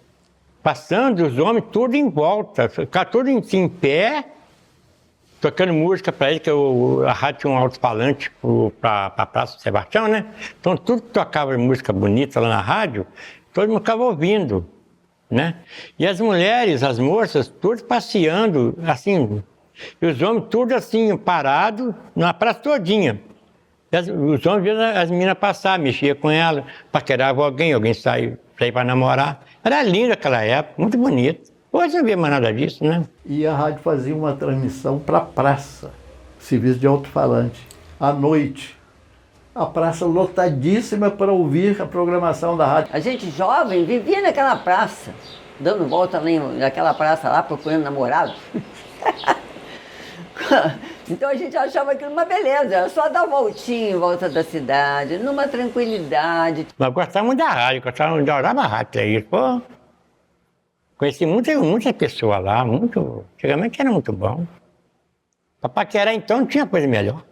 passando, os homens tudo em volta, ficavam tudo em pé, tocando música para eles, que a rádio tinha um alto-falante para a Praça Sebastião, né? Então tudo que tocava música bonita lá na rádio, todo mundo ficava ouvindo, né? E as mulheres, as moças, tudo passeando, assim, e os homens tudo assim, parados, na praça todinha. Os homens viam as meninas passar, mexia com elas, paquerava alguém saía para namorar. Era lindo aquela época, muito bonito. Hoje não vê mais nada disso, né? E a rádio fazia uma transmissão para a praça, serviço de alto-falante, à noite. A praça lotadíssima para ouvir a programação da rádio. A gente jovem vivia naquela praça, dando volta naquela praça lá, procurando namorados. Então a gente achava aquilo uma beleza, era só dar voltinha em volta da cidade, numa tranquilidade. Mas gostava muito da rádio, adorava a rádio, é isso, pô. Conheci muitas pessoas lá, antigamente era muito bom. Para paquerar então não tinha coisa melhor.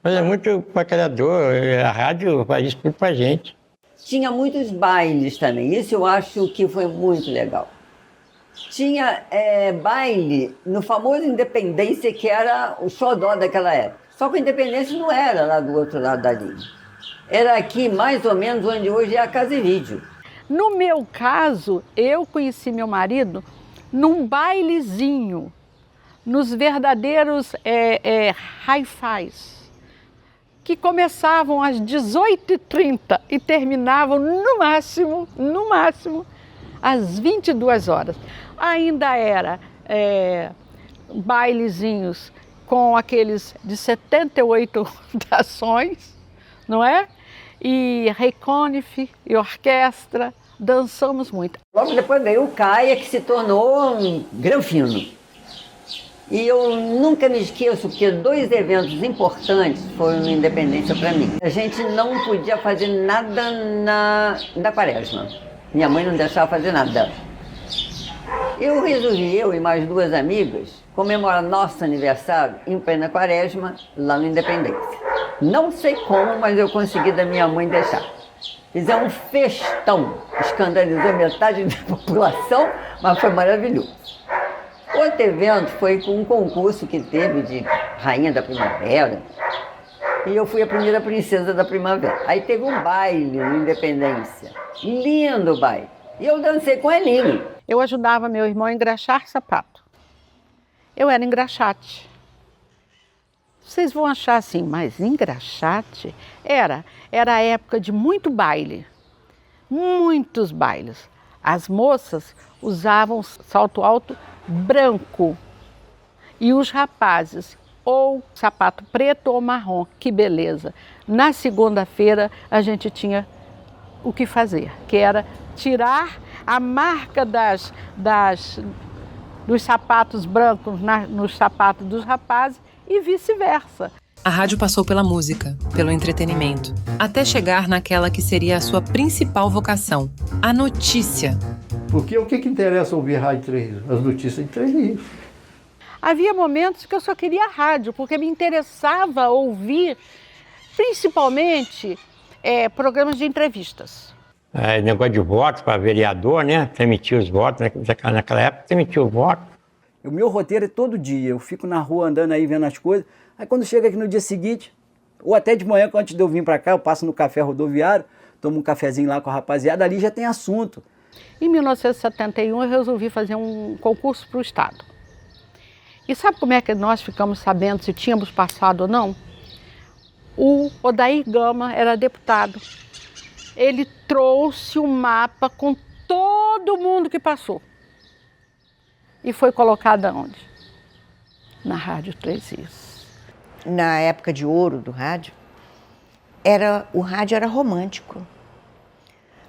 Mas é muito paquerador, a rádio faz isso tudo pra gente. Tinha muitos bailes também, isso eu acho que foi muito legal. Tinha baile no famoso Independência, que era o xodó daquela época. Só que a Independência não era lá do outro lado da linha. Era aqui, mais ou menos, onde hoje é a Casa e Vídeo. No meu caso, eu conheci meu marido num bailezinho, nos verdadeiros hi-fis, que começavam às 18h30 e terminavam no máximo, às 22 horas. Ainda era bailezinhos com aqueles de 78 dações, não é? E Rei Conniff e orquestra, dançamos muito. Logo depois veio o Caia, que se tornou um granfino. E eu nunca me esqueço, porque 2 eventos importantes foram na Independência para mim. A gente não podia fazer nada na Quaresma. Minha mãe não deixava fazer nada. Eu resolvi, eu e mais 2 amigas, comemorar nosso aniversário em plena Quaresma, lá na Independência. Não sei como, mas eu consegui da minha mãe deixar. Fizemos um festão, escandalizou metade da população, mas foi maravilhoso. Outro evento foi com um concurso que teve de Rainha da Primavera, e eu fui a primeira princesa da primavera. Aí teve um baile na Independência, lindo baile, e eu dancei com Elinho. Eu ajudava meu irmão a engraxar sapato. Eu era engraxate. Vocês vão achar assim, mas engraxate? Era a época de muito baile, muitos bailes. As moças usavam salto alto branco e os rapazes ou sapato preto ou marrom, que beleza. Na segunda-feira a gente tinha o que fazer, que era tirar a marca dos sapatos brancos nos sapatos dos rapazes e vice-versa. A rádio passou pela música, pelo entretenimento, até chegar naquela que seria a sua principal vocação, a notícia. Porque o que interessa ouvir rádio 3 rios? As notícias de 3 rios. Havia momentos que eu só queria rádio, porque me interessava ouvir, principalmente, programas de entrevistas. Negócio de votos para vereador, né? Transmitir os votos, naquela época transmitia o voto. O meu roteiro é todo dia, eu fico na rua andando aí vendo as coisas, aí quando chega aqui no dia seguinte, ou até de manhã, antes de eu vir para cá, eu passo no café rodoviário, tomo um cafezinho lá com a rapaziada, ali já tem assunto. Em 1971 eu resolvi fazer um concurso para o Estado. E sabe como é que nós ficamos sabendo se tínhamos passado ou não? O Odair Gama era deputado. Ele trouxe um mapa com todo mundo que passou. E foi colocado aonde? Na Rádio 3 Rios. Na época de ouro do rádio, o rádio era romântico.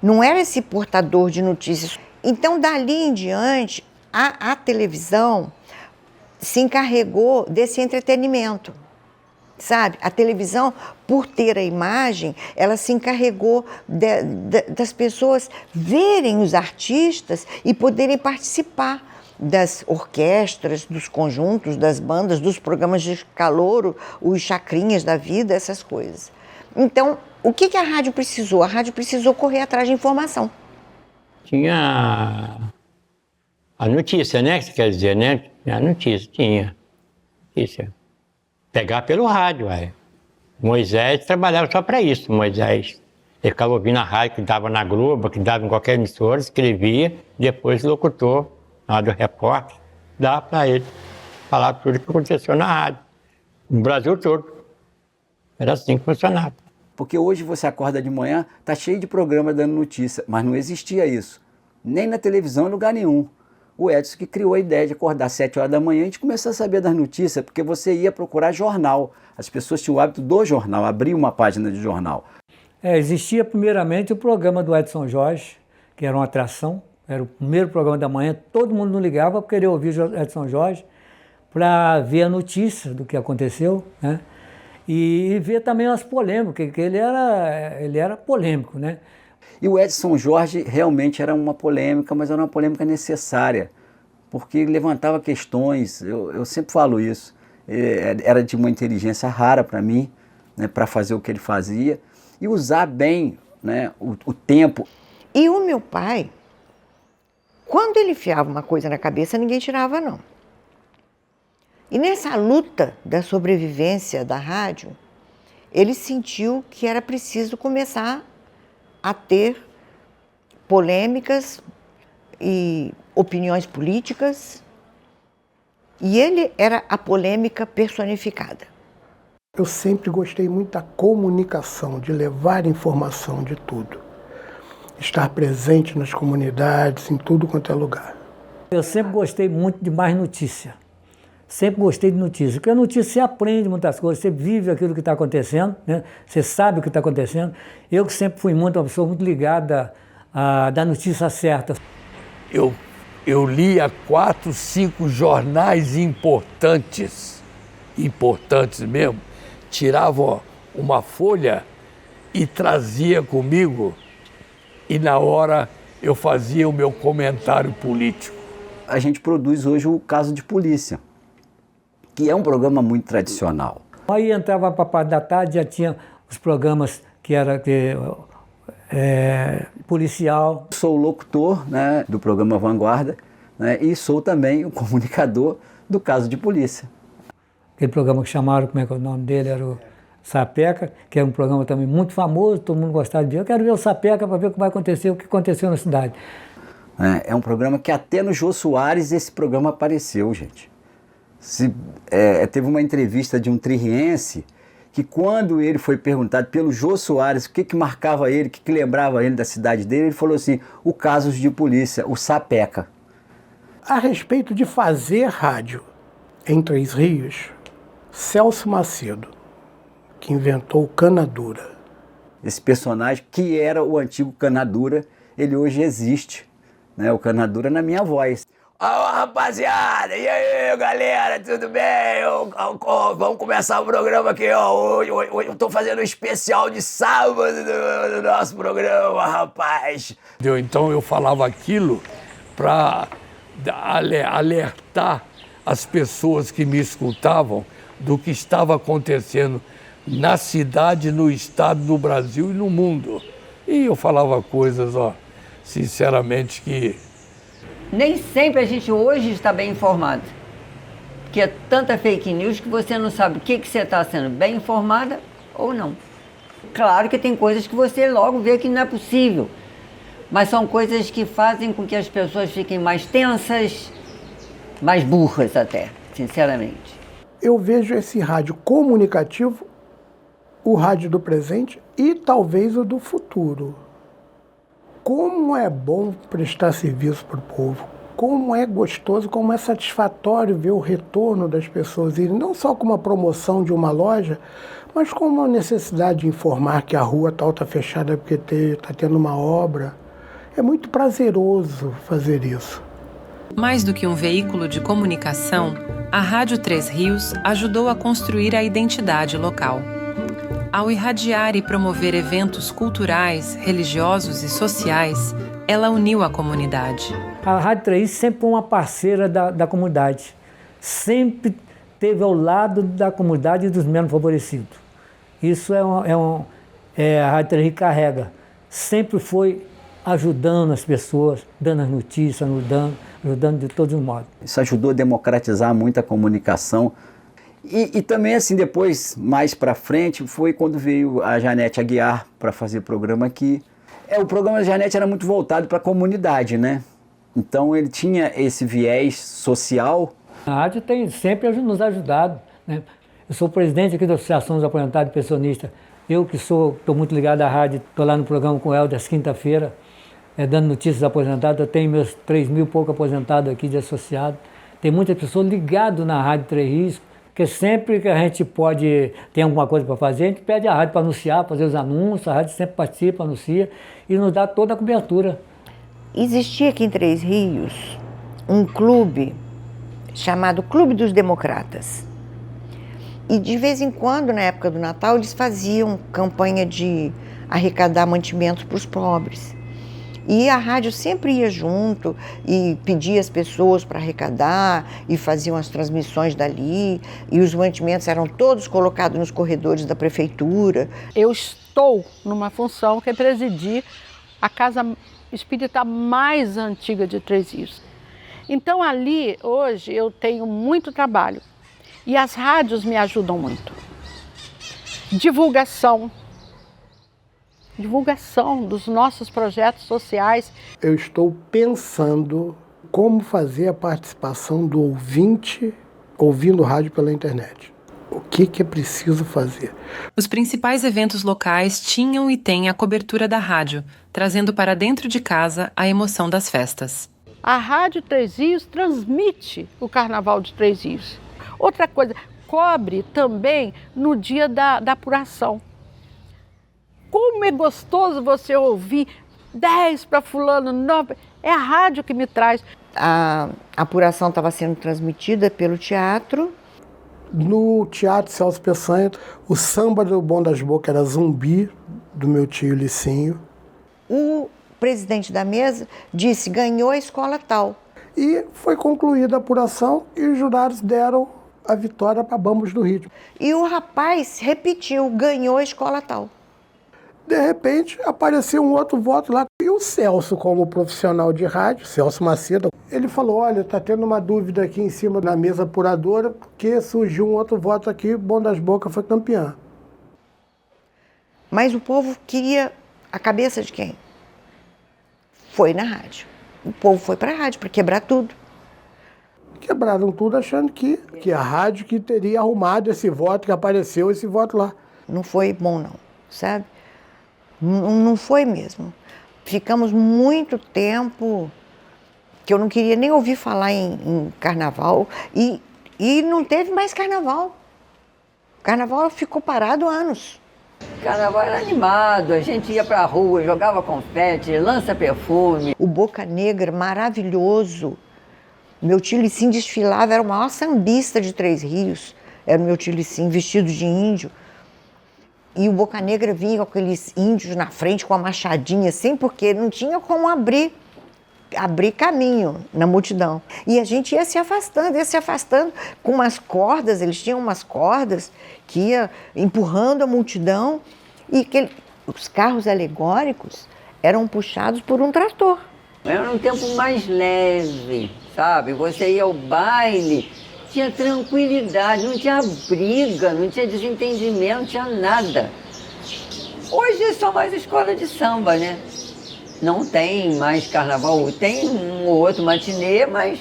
Não era esse portador de notícias. Então, dali em diante, a televisão se encarregou desse entretenimento. sabe? A televisão, por ter a imagem, ela se encarregou das pessoas verem os artistas e poderem participar das orquestras, dos conjuntos, das bandas, dos programas de calouro, os chacrinhas da vida, essas coisas. Então, o que a rádio precisou? A rádio precisou correr atrás de informação. Tinha a notícia, né? Que você quer dizer, né? A notícia, tinha. Notícia. Pegar pelo rádio, aí. Moisés trabalhava só para isso, Moisés. Ele ficava ouvindo a rádio que dava na Globo, que dava em qualquer emissora, escrevia, depois o locutor, lá do repórter, dava para ele falar tudo o que aconteceu na rádio, no Brasil todo. Era assim que funcionava. Porque hoje você acorda de manhã, tá cheio de programa dando notícia, mas não existia isso. Nem na televisão, em lugar nenhum. O Edson que criou a ideia de acordar às 7 horas da manhã e a gente começou a saber das notícias, porque você ia procurar jornal. As pessoas tinham o hábito do jornal, abrir uma página de jornal. Existia primeiramente o programa do Edson Jorge, que era uma atração, era o primeiro programa da manhã, todo mundo não ligava para querer ouvir o Edson Jorge, para ver a notícia do que aconteceu, né? E ver também as polêmicas, porque ele era polêmico, né? E o Edson Jorge realmente era uma polêmica, mas era uma polêmica necessária, porque ele levantava questões, eu sempre falo isso, era de uma inteligência rara para mim, né, para fazer o que ele fazia, e usar bem, né, o tempo. E o meu pai, quando ele enfiava uma coisa na cabeça, ninguém tirava, não. E nessa luta da sobrevivência da rádio, ele sentiu que era preciso começar a ter polêmicas e opiniões políticas. E ele era a polêmica personificada. Eu sempre gostei muito da comunicação, de levar informação de tudo. Estar presente nas comunidades, em tudo quanto é lugar. Eu sempre gostei muito de mais notícia. Sempre gostei de notícia, porque a notícia você aprende muitas coisas, você vive aquilo que está acontecendo, né? Você sabe o que está acontecendo. Eu que sempre fui uma pessoa muito ligada a dar notícia certa. Eu lia 4, 5 jornais importantes mesmo, tirava uma folha e trazia comigo e na hora eu fazia o meu comentário político. A gente produz hoje o Caso de Polícia, que é um programa muito tradicional. Aí entrava para a parte da tarde, já tinha os programas que era policial. Sou o locutor, né, do programa Vanguarda, né, e sou também o comunicador do Caso de Polícia. Aquele programa que chamaram, como é que é o nome dele, era o Sapeca, que era um programa também muito famoso, todo mundo gostava de ver. Eu quero ver o Sapeca para ver o que vai acontecer, o que aconteceu na cidade. É um programa que até no Jô Soares esse programa apareceu, gente. Teve uma entrevista de um tririense que quando ele foi perguntado pelo Jô Soares o que marcava ele, o que lembrava ele da cidade dele, ele falou assim, o Casos de Polícia, o Sapeca. A respeito de fazer rádio em Três Rios, Celso Macedo, que inventou o Canadura. Esse personagem que era o antigo Canadura, ele hoje existe, né? O Canadura na minha voz. Alô, rapaziada! E aí, galera, tudo bem? Vamos começar o programa aqui, ó. Hoje eu tô fazendo um especial de sábado do nosso programa, rapaz. Então eu falava aquilo para alertar as pessoas que me escutavam do que estava acontecendo na cidade, no estado, no Brasil e no mundo. E eu falava coisas, ó, sinceramente que... Nem sempre a gente hoje está bem informado. Porque é tanta fake news que você não sabe o que você está sendo bem informada ou não. Claro que tem coisas que você logo vê que não é possível. Mas são coisas que fazem com que as pessoas fiquem mais tensas, mais burras até, sinceramente. Eu vejo esse rádio comunicativo, o rádio do presente e talvez o do futuro. Como é bom prestar serviço para o povo, como é gostoso, como é satisfatório ver o retorno das pessoas irem, não só como a promoção de uma loja, mas como a necessidade de informar que a rua tal está fechada porque está tendo uma obra. É muito prazeroso fazer isso. Mais do que um veículo de comunicação, a Rádio Três Rios ajudou a construir a identidade local. Ao irradiar e promover eventos culturais, religiosos e sociais, ela uniu a comunidade. A Rádio Três Rios sempre foi uma parceira da comunidade. Sempre esteve ao lado da comunidade e dos menos favorecidos. Isso a Rádio Três Rios carrega. Sempre foi ajudando as pessoas, dando as notícias, ajudando de todos os modos. Isso ajudou a democratizar muito a comunicação. E também, assim, depois, mais para frente, foi quando veio a Janete Aguiar para fazer programa aqui. O programa da Janete era muito voltado para a comunidade, né? Então ele tinha esse viés social. A rádio tem sempre nos ajudado, né? Eu sou presidente aqui da Associação dos Aposentados e Pensionistas. Eu que estou muito ligado à rádio, estou lá no programa com o Helder, às quinta-feira, dando notícias aposentados. Eu tenho meus 3.000 e pouco aposentados aqui de associado. Tem muitas pessoas ligadas na Rádio Três Rios, porque sempre que a gente tem alguma coisa para fazer, a gente pede a rádio para anunciar, fazer os anúncios, a rádio sempre participa, anuncia e nos dá toda a cobertura. Existia aqui em Três Rios um clube chamado Clube dos Democratas. E de vez em quando, na época do Natal, eles faziam campanha de arrecadar mantimentos para os pobres. E a rádio sempre ia junto e pedia as pessoas para arrecadar e faziam as transmissões dali. E os mantimentos eram todos colocados nos corredores da prefeitura. Eu estou numa função que é presidir a casa espírita mais antiga de Três Rios. Então ali, hoje, eu tenho muito trabalho. E as rádios me ajudam muito. Divulgação dos nossos projetos sociais. Eu estou pensando como fazer a participação do ouvinte ouvindo rádio pela internet. O que é preciso fazer? Os principais eventos locais tinham e têm a cobertura da rádio, trazendo para dentro de casa a emoção das festas. A Rádio Três Rios transmite o Carnaval de Três Rios. Outra coisa, cobre também no dia da apuração. Como é gostoso você ouvir 10 para fulano, 9. É a rádio que me traz. A apuração estava sendo transmitida pelo teatro. No Teatro Celso Peçanha, o samba do Bom das Bocas era Zumbi, do meu tio Licinho. O presidente da mesa disse, ganhou a escola tal. E foi concluída a apuração e os jurados deram a vitória para Bambos do Ritmo. E o rapaz repetiu, ganhou a escola tal. De repente, apareceu um outro voto lá. E o Celso, como profissional de rádio, Celso Macedo, ele falou, olha, está tendo uma dúvida aqui em cima da mesa apuradora, porque surgiu um outro voto aqui, Bom das Bocas foi campeã. Mas o povo queria a cabeça de quem? Foi na rádio. O povo foi para a rádio para quebrar tudo. Quebraram tudo achando que a rádio que teria arrumado esse voto, que apareceu esse voto lá. Não foi bom não, sabe? Não foi mesmo. Ficamos muito tempo que eu não queria nem ouvir falar em carnaval e não teve mais carnaval. O carnaval ficou parado há anos. Carnaval era animado, a gente ia pra rua, jogava confete, lança-perfume. O Boca Negra, maravilhoso. Meu tio Licim desfilava, era o maior sambista de Três Rios. Era o meu tio Licim, vestido de índio. E o Boca Negra vinha com aqueles índios na frente, com a machadinha assim, porque não tinha como abrir caminho na multidão. E a gente ia se afastando com umas cordas, eles tinham umas cordas que ia empurrando a multidão e os carros alegóricos eram puxados por um trator. Era um tempo mais leve, sabe? Você ia ao baile, tinha tranquilidade, não tinha briga, não tinha desentendimento, não tinha nada. Hoje é só mais escola de samba, né? Não tem mais carnaval, tem um ou outro matinê, mas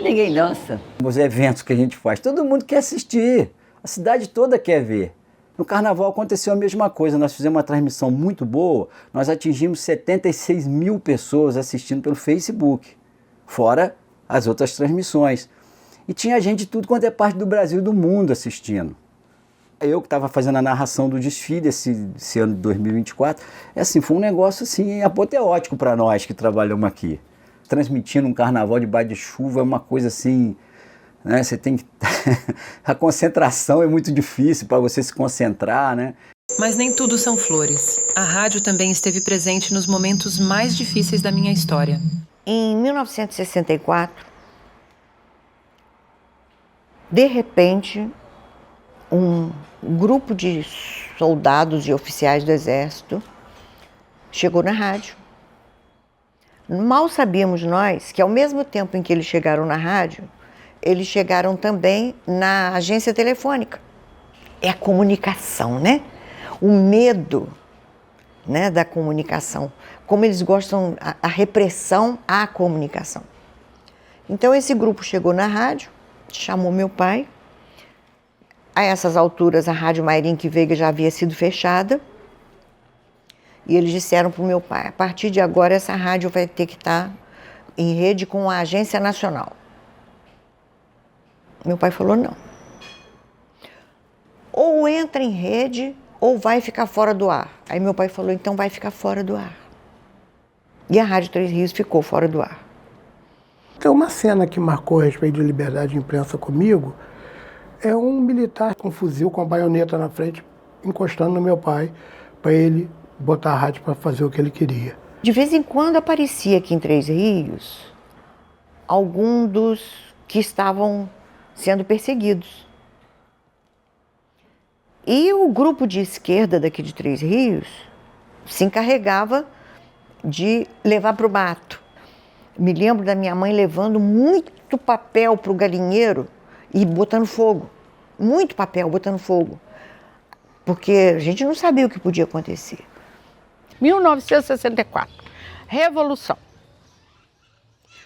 ninguém dança. Os eventos que a gente faz, todo mundo quer assistir, a cidade toda quer ver. No carnaval aconteceu a mesma coisa, nós fizemos uma transmissão muito boa, nós atingimos 76 mil pessoas assistindo pelo Facebook, fora as outras transmissões. E tinha gente de tudo quanto é parte do Brasil e do mundo assistindo. Eu que estava fazendo a narração do desfile esse ano de 2024, foi um negócio assim, apoteótico para nós que trabalhamos aqui. Transmitindo um carnaval debaixo de chuva é uma coisa assim, né? Você tem que... A concentração é muito difícil para você se concentrar, né? Mas nem tudo são flores. A rádio também esteve presente nos momentos mais difíceis da minha história. Em 1964, de repente, um grupo de soldados e oficiais do Exército chegou na rádio. Mal sabíamos nós que, ao mesmo tempo em que eles chegaram na rádio, eles chegaram também na agência telefônica. É a comunicação, né? O medo, né, da comunicação. Como eles gostam, a repressão à comunicação. Então, esse grupo chegou na rádio, chamou meu pai. A essas alturas, a Rádio Mairinque Veiga já havia sido fechada. E eles disseram para o meu pai, a partir de agora essa rádio vai ter que estar em rede com a Agência Nacional. Meu pai falou não. Ou entra em rede ou vai ficar fora do ar. Aí meu pai falou, então vai ficar fora do ar. E a Rádio Três Rios ficou fora do ar. Tem uma cena que marcou a respeito de liberdade de imprensa comigo, é um militar com um fuzil, com a baioneta na frente, encostando no meu pai, para ele botar a rádio para fazer o que ele queria. De vez em quando aparecia aqui em Três Rios algum dos que estavam sendo perseguidos. E o grupo de esquerda daqui de Três Rios se encarregava de levar para o mato. Me lembro da minha mãe levando muito papel para o galinheiro e botando fogo. Muito papel botando fogo. Porque a gente não sabia o que podia acontecer. 1964, Revolução.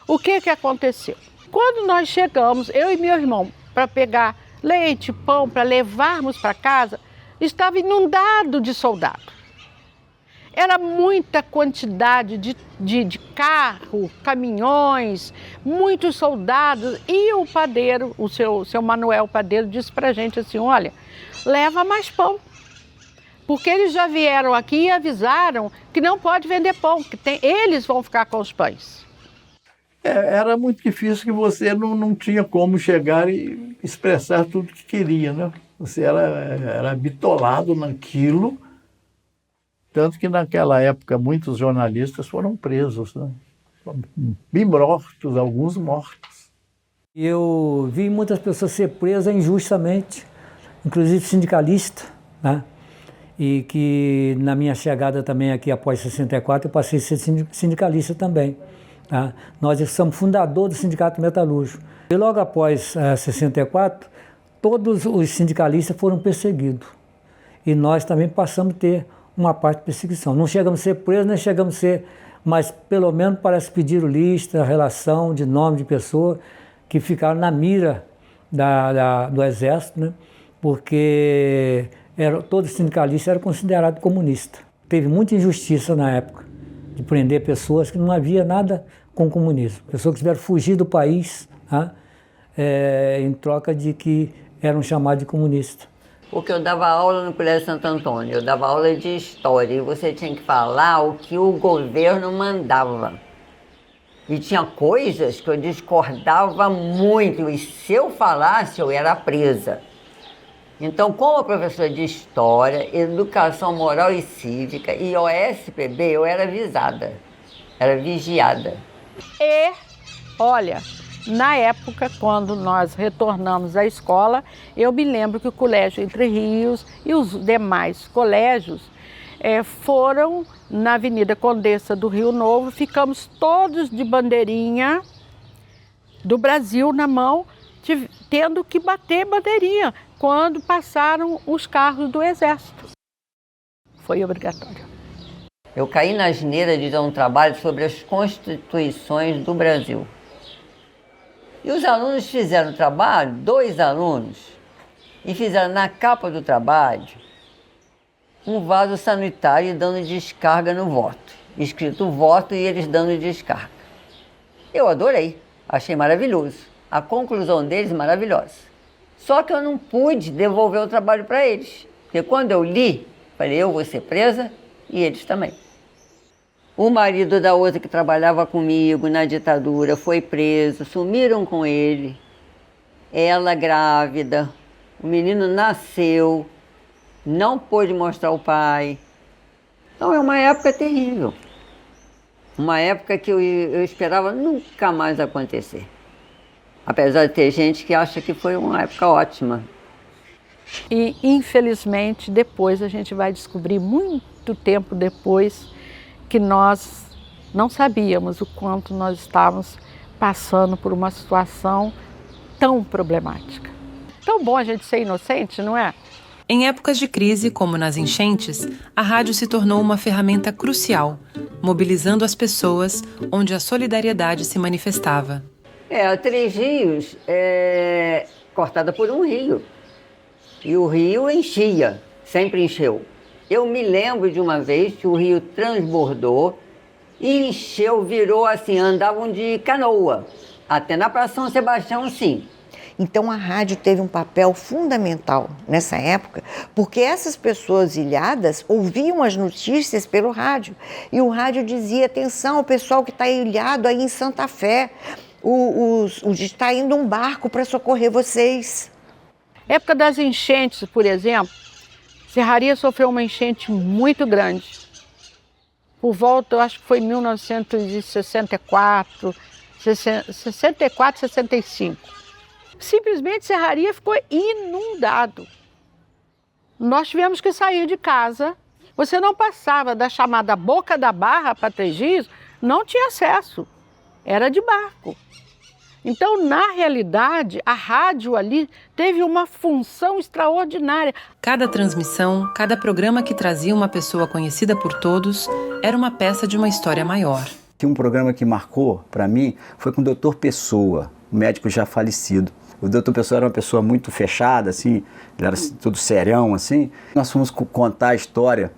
O que aconteceu? Quando nós chegamos, eu e meu irmão, para pegar leite, pão, para levarmos para casa, estava inundado de soldados. Era muita quantidade de carro, caminhões, muitos soldados. E o padeiro, o seu Manuel Padeiro, disse para a gente assim, olha, leva mais pão. Porque eles já vieram aqui e avisaram que não pode vender pão, que eles vão ficar com os pães. Era muito difícil que você não tinha como chegar e expressar tudo que queria, né? Você era bitolado naquilo, tanto que naquela época muitos jornalistas foram presos, né? Bem mortos, alguns mortos. Eu vi muitas pessoas ser presas injustamente, inclusive sindicalista, né? E que na minha chegada também aqui após 64 eu passei a ser sindicalista também. Tá? Nós somos fundador do Sindicato Metalúrgico. E logo após 64, todos os sindicalistas foram perseguidos. E nós também passamos a ter uma parte de perseguição. Não chegamos a ser presos, nem chegamos a ser, mas pelo menos parece pedir lista, relação de nome de pessoa que ficaram na mira do Exército, né? Porque todos os sindicalistas eram considerados comunistas. Teve muita injustiça na época de prender pessoas que não havia nada com o comunismo. Pessoas que tiveram fugir do país, tá? Em troca de que eram chamados de comunistas. Porque eu dava aula no Colégio Santo Antônio, eu dava aula de história e você tinha que falar o que o governo mandava. E tinha coisas que eu discordava muito e se eu falasse eu era presa. Então, como professora de História, Educação Moral e Cívica e OSPB, eu era avisada, era vigiada. E, olha, na época, quando nós retornamos à escola, eu me lembro que o Colégio Entre Rios e os demais colégios foram na Avenida Condessa do Rio Novo, ficamos todos de bandeirinha do Brasil na mão, tendo que bater bandeirinha quando passaram os carros do Exército. Foi obrigatório. Eu caí na asneira de dar um trabalho sobre as constituições do Brasil. E os alunos fizeram o trabalho, 2 alunos, e fizeram na capa do trabalho um vaso sanitário dando descarga no voto. Escrito voto e eles dando descarga. Eu adorei, achei maravilhoso. A conclusão deles maravilhosa. Só que eu não pude devolver o trabalho para eles. Porque quando eu li, falei, eu vou ser presa e eles também. O marido da outra que trabalhava comigo na ditadura foi preso, sumiram com ele. ela grávida, o menino nasceu, não pôde mostrar o pai. Então é uma época terrível. Uma época que eu esperava nunca mais acontecer. Apesar de ter gente que acha que foi uma época ótima. E, infelizmente, depois a gente vai descobrir, muito tempo depois, que nós não sabíamos o quanto nós estávamos passando por uma situação tão problemática. Tão bom a gente ser inocente, não é? Em épocas de crise, como nas enchentes, a rádio se tornou uma ferramenta crucial, mobilizando as pessoas onde a solidariedade se manifestava. A Três Rios é cortada por um rio. E o rio enchia, sempre encheu. Eu me lembro de uma vez que o rio transbordou e encheu, virou assim, andavam de canoa. Até na Praça São Sebastião, sim. Então a rádio teve um papel fundamental nessa época, porque essas pessoas ilhadas ouviam as notícias pelo rádio. E o rádio dizia, atenção, o pessoal que está ilhado aí em Santa Fé, está indo um barco para socorrer vocês. Época das enchentes, por exemplo, Serraria sofreu uma enchente muito grande. Por volta, eu acho que foi 1964, 65. Simplesmente Serraria ficou inundado. Nós tivemos que sair de casa. Você não passava da chamada Boca da Barra para Três Rios, não tinha acesso. Era de barco. Então, na realidade, a rádio ali teve uma função extraordinária. Cada transmissão, cada programa que trazia uma pessoa conhecida por todos, era uma peça de uma história maior. Um programa que marcou para mim foi com o Dr. Pessoa, um médico já falecido. O Dr. Pessoa era uma pessoa muito fechada, assim, ele era todo serião, assim. Nós fomos contar a história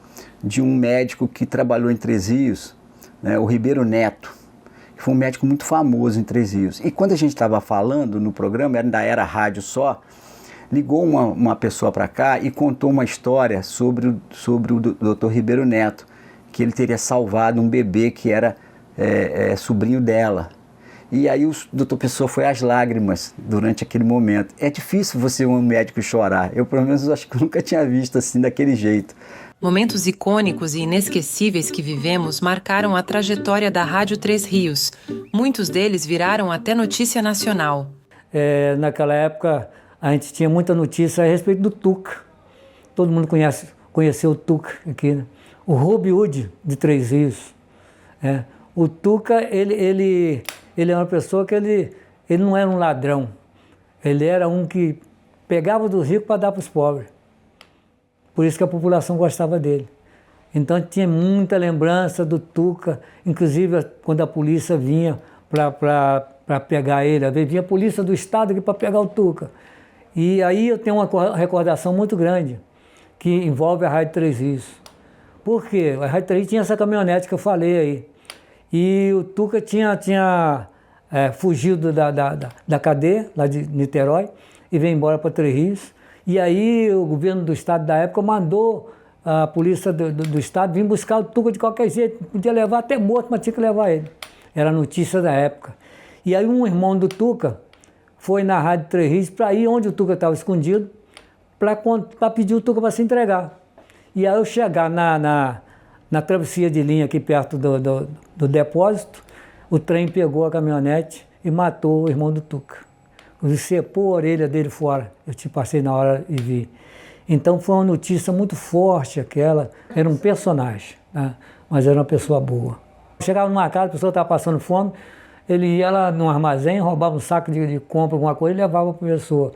de um médico que trabalhou em Três Rios, né, o Ribeiro Neto, que foi um médico muito famoso em Três Rios. E quando a gente estava falando no programa, ainda era rádio só, ligou uma pessoa para cá e contou uma história sobre o Dr. Ribeiro Neto, que ele teria salvado um bebê que era sobrinho dela. E aí o doutor Pessoa foi às lágrimas durante aquele momento. É difícil você, um médico, chorar. Eu, pelo menos, acho que eu nunca tinha visto assim, daquele jeito. Momentos icônicos e inesquecíveis que vivemos marcaram a trajetória da Rádio Três Rios. Muitos deles viraram até notícia nacional. Naquela época, a gente tinha muita notícia a respeito do Tuca. Todo mundo conheceu o Tuca aqui, né? O Robin Hood de Três Rios. O Tuca, ele é uma pessoa que ele não era um ladrão. Ele era um que pegava dos ricos para dar para os pobres. Por isso que a população gostava dele. Então tinha muita lembrança do Tuca, inclusive quando a polícia vinha para pegar ele. Às vezes vinha a polícia do estado aqui para pegar o Tuca. E aí eu tenho uma recordação muito grande que envolve a Rádio Três Rios. Por quê? A Rádio Três Rios tinha essa caminhonete que eu falei aí. E o Tuca tinha fugido da cadeia, lá de Niterói, e veio embora para Três Rios. E aí o governo do estado da época mandou a polícia do estado vir buscar o Tuca de qualquer jeito. Podia levar até morto, mas tinha que levar ele. Era a notícia da época. E aí um irmão do Tuca foi na Rádio Três Rios para ir onde o Tuca estava escondido, para pedir o Tuca para se entregar. E aí eu chegar na travessia de linha aqui perto do depósito, o trem pegou a caminhonete e matou o irmão do Tuca. Cepou a orelha dele fora. Eu te passei na hora e vi. Então foi uma notícia muito forte aquela. Era um personagem, né? Mas era uma pessoa boa. Chegava numa casa, a pessoa estava passando fome, ele ia lá num armazém, roubava um saco de compra, alguma coisa, e levava para a pessoa.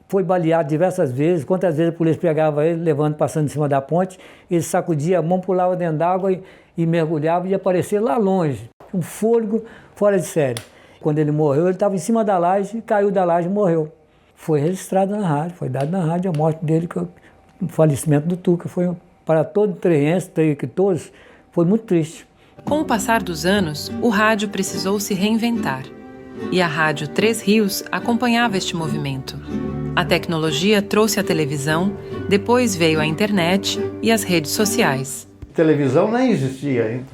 Foi baleado diversas vezes. Quantas vezes a polícia pegava ele, levando, passando em cima da ponte, ele sacudia a mão, pulava dentro d'água e mergulhava e ia aparecer lá longe. Um fôlego fora de série. Quando ele morreu, ele estava em cima da laje, caiu da laje e morreu. Foi registrado na rádio, foi dado na rádio a morte dele, o falecimento do Tuca. Foi para todo treense, que todos, foi muito triste. Com o passar dos anos, o rádio precisou se reinventar. E a Rádio Três Rios acompanhava este movimento. A tecnologia trouxe a televisão, depois veio a internet e as redes sociais. Televisão nem existia ainda.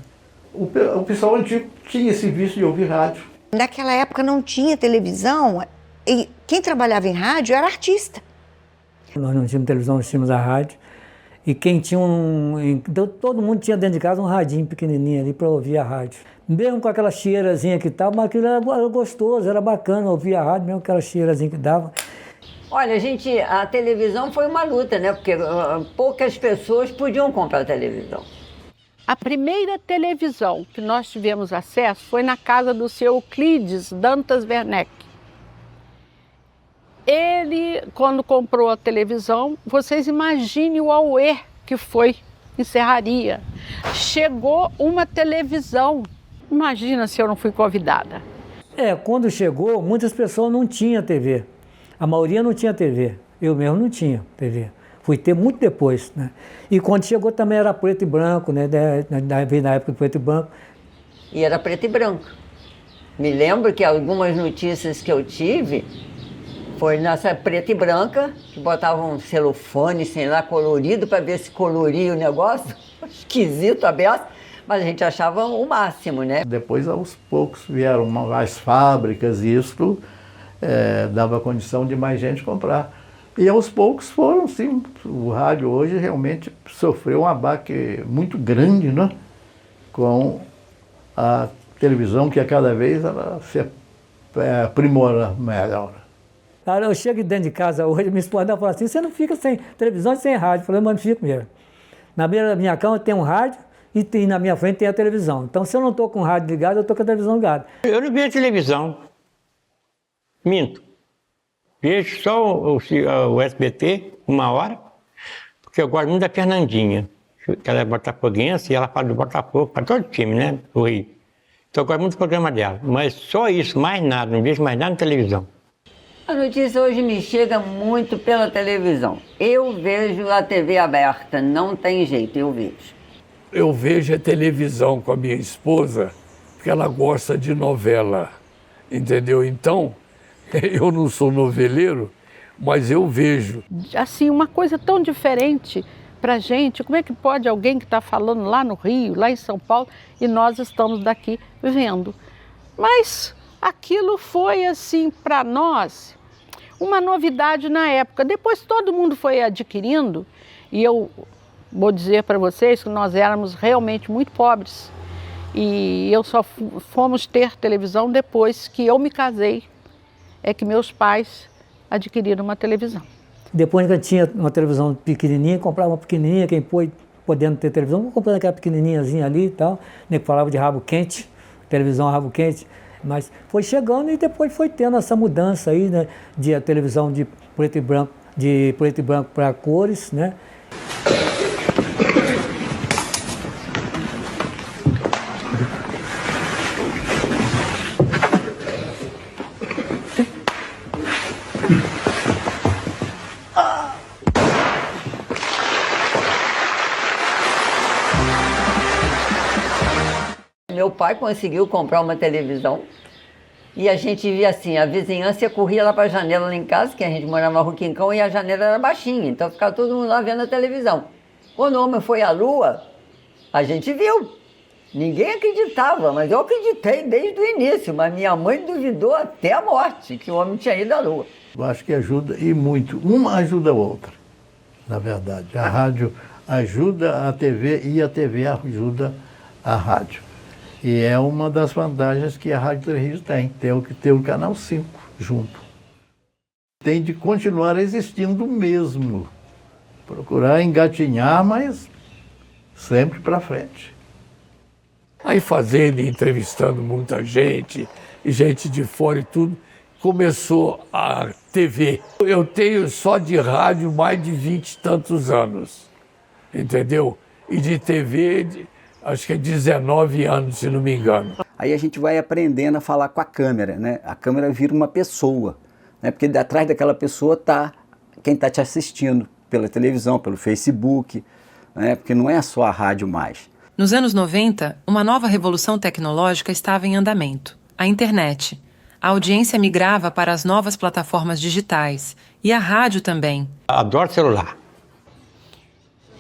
O pessoal antigo tinha esse vício de ouvir rádio. Naquela época não tinha televisão, E quem trabalhava em rádio era artista. Nós não tínhamos televisão, nós tínhamos a rádio. E quem tinha então, todo mundo tinha dentro de casa um radinho pequenininho ali para ouvir a rádio. Mesmo com aquela cheirazinha que tava, mas aquilo era gostoso, era bacana ouvir a rádio, mesmo com aquela cheirazinha que dava. Olha, a televisão foi uma luta, né? Porque poucas pessoas podiam comprar televisão. A primeira televisão que nós tivemos acesso foi na casa do seu Euclides Dantas Werneck. Ele, quando comprou a televisão, vocês imaginem o auê que foi em Serraria. Chegou uma televisão. Imagina se eu não fui convidada. Quando chegou, muitas pessoas não tinham TV. A maioria não tinha TV. Eu mesmo não tinha TV. Fui ter muito depois, né? E quando chegou também era preto e branco, né? Veio na época preto e branco. E era preto e branco. Me lembro que algumas notícias que eu tive foi nessa preta e branca, que botavam um celofane, sei lá, colorido, para ver se coloria o negócio. Esquisito, aberto. Mas a gente achava o máximo, né? Depois, aos poucos, vieram mais fábricas e isso dava condição de mais gente comprar. E aos poucos foram, sim. O rádio hoje realmente sofreu um abaque muito grande, né? Com a televisão, que a cada vez ela se aprimora melhor. Eu chego dentro de casa hoje, minha esposa fala assim, você não fica sem televisão e sem rádio. Eu falei, mas não fico mesmo. Na beira da minha cama tem um rádio e na minha frente tem a televisão. Então, se eu não estou com o rádio ligado, eu estou com a televisão ligada. Eu não vejo televisão. Minto. Vejo só o SBT, 1 hora, porque eu gosto muito da Fernandinha, que ela é botafoguense e ela fala do Botafogo para todo time, né, do Rio. Então eu gosto muito do programa dela, mas só isso, mais nada, não vejo mais nada na televisão. A notícia hoje me chega muito pela televisão. Eu vejo a TV aberta, não tem jeito, eu vejo. Eu vejo a televisão com a minha esposa, porque ela gosta de novela, entendeu? Então, eu não sou noveleiro, mas eu vejo. Assim, uma coisa tão diferente para a gente, como é que pode alguém que está falando lá no Rio, lá em São Paulo, e nós estamos daqui vendo? Mas aquilo foi, assim, para nós, uma novidade na época. Depois todo mundo foi adquirindo, e eu vou dizer para vocês que nós éramos realmente muito pobres. E eu só fomos ter televisão depois que eu me casei, é que meus pais adquiriram uma televisão. Depois que eu tinha uma televisão pequenininha, comprava uma pequenininha, quem foi podendo ter televisão, vou comprando aquela pequenininhazinha ali e tal, né, que falava de rabo quente, televisão rabo quente, mas foi chegando e depois foi tendo essa mudança aí, né, de a televisão de preto e branco para cores, né. Meu pai conseguiu comprar uma televisão e a gente via assim, a vizinhança corria lá para a janela lá em casa, que a gente morava na Rua Quincão, e a janela era baixinha, então ficava todo mundo lá vendo a televisão. Quando o homem foi à lua, a gente viu. Ninguém acreditava, mas eu acreditei desde o início, mas minha mãe duvidou até a morte que o homem tinha ido à lua. Eu acho que ajuda, e muito. Uma ajuda a outra, na verdade. A rádio ajuda a TV e a TV ajuda a rádio. E é uma das vantagens que a Rádio Três Rios tem que ter o Canal 5 junto. Tem de continuar existindo mesmo. Procurar engatinhar, mas sempre para frente. Aí fazendo e entrevistando muita gente, e gente de fora e tudo, começou a TV. Eu tenho só de rádio mais de 20 e tantos anos, entendeu? E de TV... acho que é 19 anos, se não me engano. Aí a gente vai aprendendo a falar com a câmera, né? A câmera vira uma pessoa, né? Porque atrás daquela pessoa está quem está te assistindo pela televisão, pelo Facebook, né? Porque não é só a rádio mais. Nos anos 90, uma nova revolução tecnológica estava em andamento, a internet. A audiência migrava para as novas plataformas digitais e a rádio também. Adoro celular.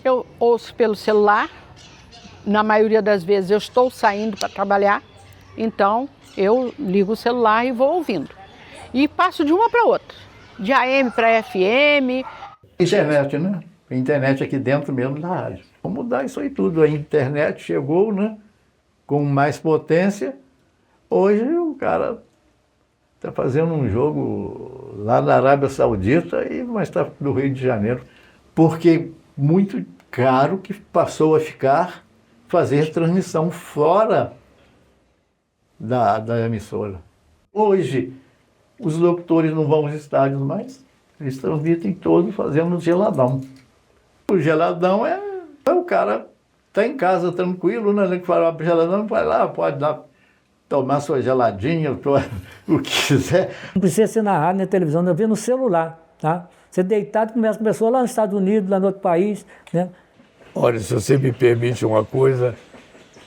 Eu ouço pelo celular. Na maioria das vezes eu estou saindo para trabalhar, então eu ligo o celular e vou ouvindo. e passo de uma para outra, de AM para FM. Internet, né? A internet aqui dentro mesmo da rádio. Vamos mudar isso aí tudo. A internet chegou, né? Com mais potência. Hoje o cara está fazendo um jogo lá na Arábia Saudita, mas está do Rio de Janeiro. Porque muito caro que passou a ficar fazer transmissão fora da emissora. Hoje, os locutores não vão aos estádios mais. Eles transmitem todos fazendo geladão. O geladão é o cara tá em casa tranquilo, né? Ele fala geladão, vai lá, pode dar, tomar sua geladinha, o que quiser. Não precisa ser na rádio, na televisão, não vê no celular, tá? Você deitado conversa com a pessoa lá nos Estados Unidos, lá no outro país, né? Olha, se você me permite uma coisa,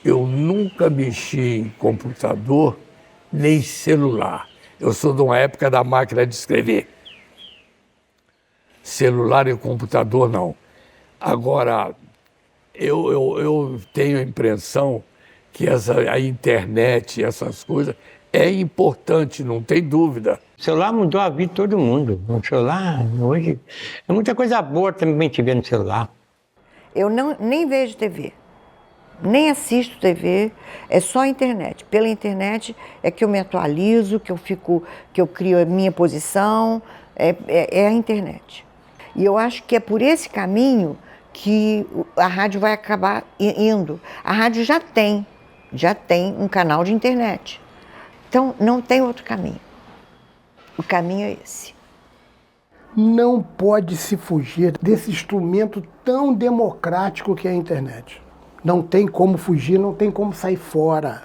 eu nunca mexi em computador nem celular. Eu sou de uma época da máquina de escrever. Celular e computador, não. Agora, eu tenho a impressão que a internet, essas coisas, é importante, não tem dúvida. O celular mudou a vida de todo mundo. O celular, hoje, é muita coisa boa também te ver no celular. Eu nem vejo TV, nem assisto TV, é só internet. Pela internet é que eu me atualizo, que eu crio a minha posição, é a internet. E eu acho que é por esse caminho que a rádio vai acabar indo. A rádio já tem um canal de internet. Então, não tem outro caminho. O caminho é esse. Não pode se fugir desse instrumento tão democrático que é a internet. Não tem como fugir, não tem como sair fora.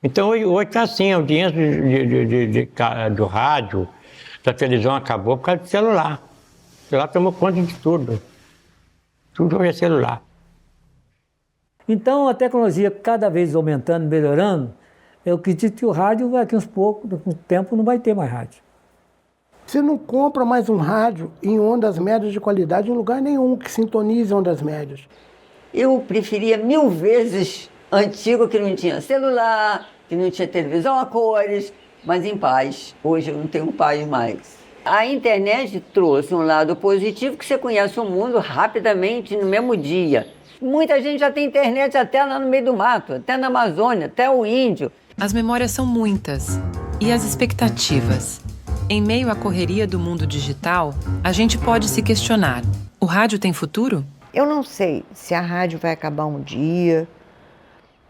Então, hoje está assim, a audiência do rádio, da televisão acabou por causa do celular. O celular tomou conta de tudo. Tudo hoje é celular. Então, a tecnologia cada vez aumentando, melhorando, eu acredito que o rádio, daqui uns poucos, com o tempo, não vai ter mais rádio. Você não compra mais um rádio em ondas médias de qualidade em lugar nenhum que sintonize ondas médias. Eu preferia 1000 vezes antigo, que não tinha celular, que não tinha televisão a cores, mas em paz. Hoje eu não tenho paz mais. A internet trouxe um lado positivo, que você conhece o mundo rapidamente no mesmo dia. Muita gente já tem internet até lá no meio do mato, até na Amazônia, até o índio. As memórias são muitas. E as expectativas? Em meio à correria do mundo digital, a gente pode se questionar: o rádio tem futuro? Eu não sei se a rádio vai acabar um dia,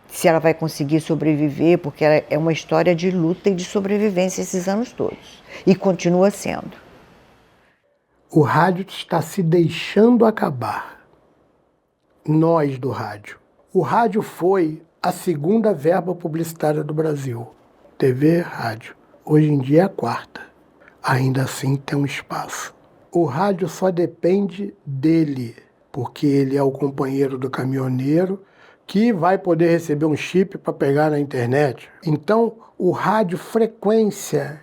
se ela vai conseguir sobreviver, porque ela é uma história de luta e de sobrevivência esses anos todos. E continua sendo. O rádio está se deixando acabar. Nós do rádio. O rádio foi a segunda verba publicitária do Brasil. TV, rádio. Hoje em dia é a quarta. Ainda assim tem um espaço. O rádio só depende dele, porque ele é o companheiro do caminhoneiro que vai poder receber um chip para pegar na internet. Então, o rádio frequência,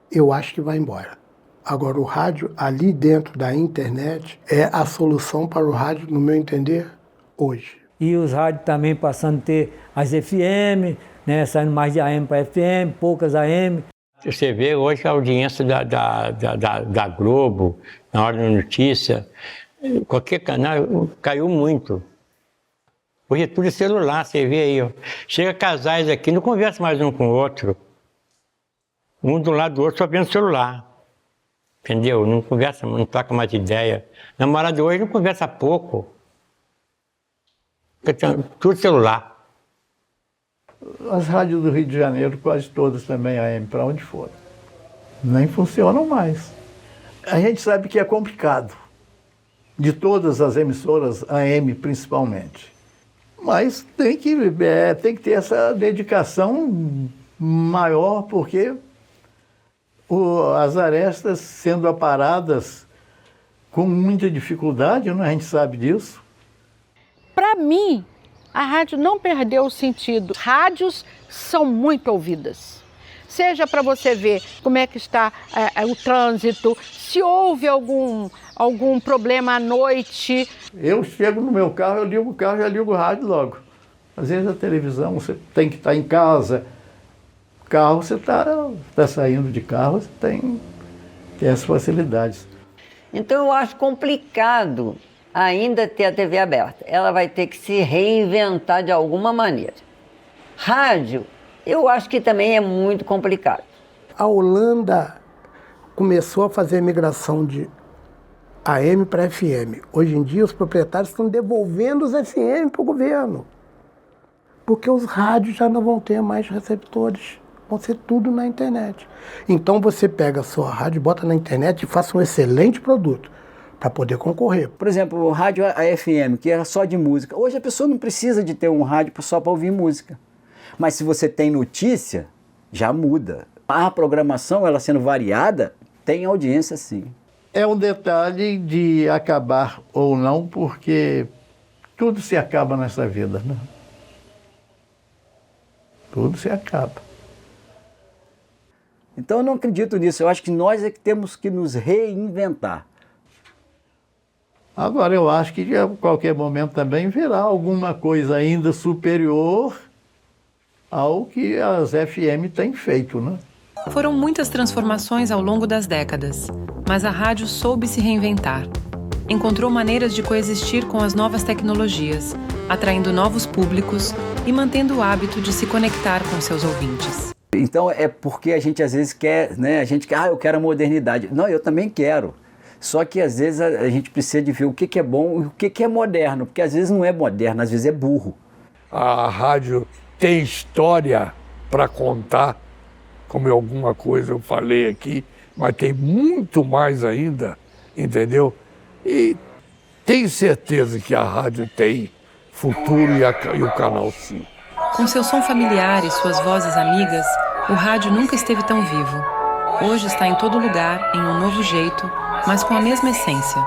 eu acho que vai embora. Agora, o rádio ali dentro da internet é a solução para o rádio, no meu entender, hoje. E os rádios também passando a ter as FM, né, saindo mais de AM para FM, poucas AM. Você vê hoje a audiência da Globo, na hora da notícia, qualquer canal caiu muito. Hoje é tudo celular, você vê aí, ó. Chega casais aqui, não conversa mais um com o outro. Um do lado do outro só vendo celular. Entendeu? Não conversa, não troca mais ideia. Namorado hoje não conversa pouco. Tudo celular. As rádios do Rio de Janeiro, quase todas também AM, para onde for. Nem funcionam mais. A gente sabe que é complicado. De todas as emissoras, AM principalmente. Mas tem que ter essa dedicação maior, porque as arestas sendo aparadas com muita dificuldade, né? A gente sabe disso. Para mim, a rádio não perdeu o sentido. Rádios são muito ouvidas. Seja para você ver como é que está o trânsito, se houve algum problema à noite. Eu chego no meu carro, eu ligo o carro, já ligo o rádio logo. Às vezes a televisão, você tem que estar em casa, Carro, você está saindo de carro, você tem as facilidades. Então eu acho complicado ainda ter a TV aberta. Ela vai ter que se reinventar de alguma maneira. Rádio, eu acho que também é muito complicado. A Holanda começou a fazer a migração de AM para FM. Hoje em dia, os proprietários estão devolvendo os FM para o governo, porque os rádios já não vão ter mais receptores, vão ser tudo na internet. Então você pega a sua rádio, bota na internet e faça um excelente produto para poder concorrer. Por exemplo, o rádio FM, que era só de música. Hoje a pessoa não precisa de ter um rádio só para ouvir música. Mas se você tem notícia, já muda. A programação, ela sendo variada, tem audiência sim. É um detalhe de acabar ou não, porque tudo se acaba nessa vida, né? Tudo se acaba. Então eu não acredito nisso. Eu acho que nós é que temos que nos reinventar. Agora eu acho que a qualquer momento também virá alguma coisa ainda superior ao que as FM têm feito, né? Foram muitas transformações ao longo das décadas, mas a rádio soube se reinventar. Encontrou maneiras de coexistir com as novas tecnologias, atraindo novos públicos e mantendo o hábito de se conectar com seus ouvintes. Então é porque a gente às vezes quer, né? A gente quer, eu quero a modernidade. Não, eu também quero. Só que às vezes a gente precisa de ver o que é bom e o que é moderno, porque às vezes não é moderno, às vezes é burro. A rádio tem história para contar, como alguma coisa eu falei aqui, mas tem muito mais ainda, entendeu? E tenho certeza que a rádio tem futuro e o canal sim. Com seu som familiar e suas vozes amigas, o rádio nunca esteve tão vivo. Hoje está em todo lugar, em um novo jeito, mas com a mesma essência: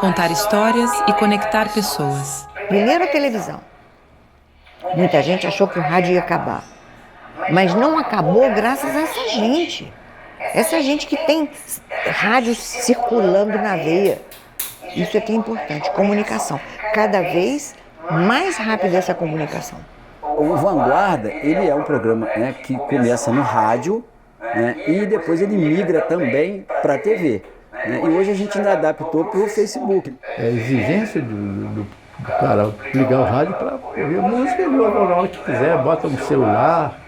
contar histórias e conectar pessoas. Primeiro a televisão. Muita gente achou que o rádio ia acabar. Mas não acabou graças a essa gente. Essa gente que tem rádio circulando na veia. Isso é que é importante, comunicação. Cada vez mais rápida essa comunicação. O Vanguarda, ele é um programa, né, que começa no rádio, né, e depois ele migra também para a TV. Né, e hoje a gente ainda adaptou para o Facebook. É a exigência do cara ligar o rádio para ouvir música, ele ouve a hora que quiser, bota no celular.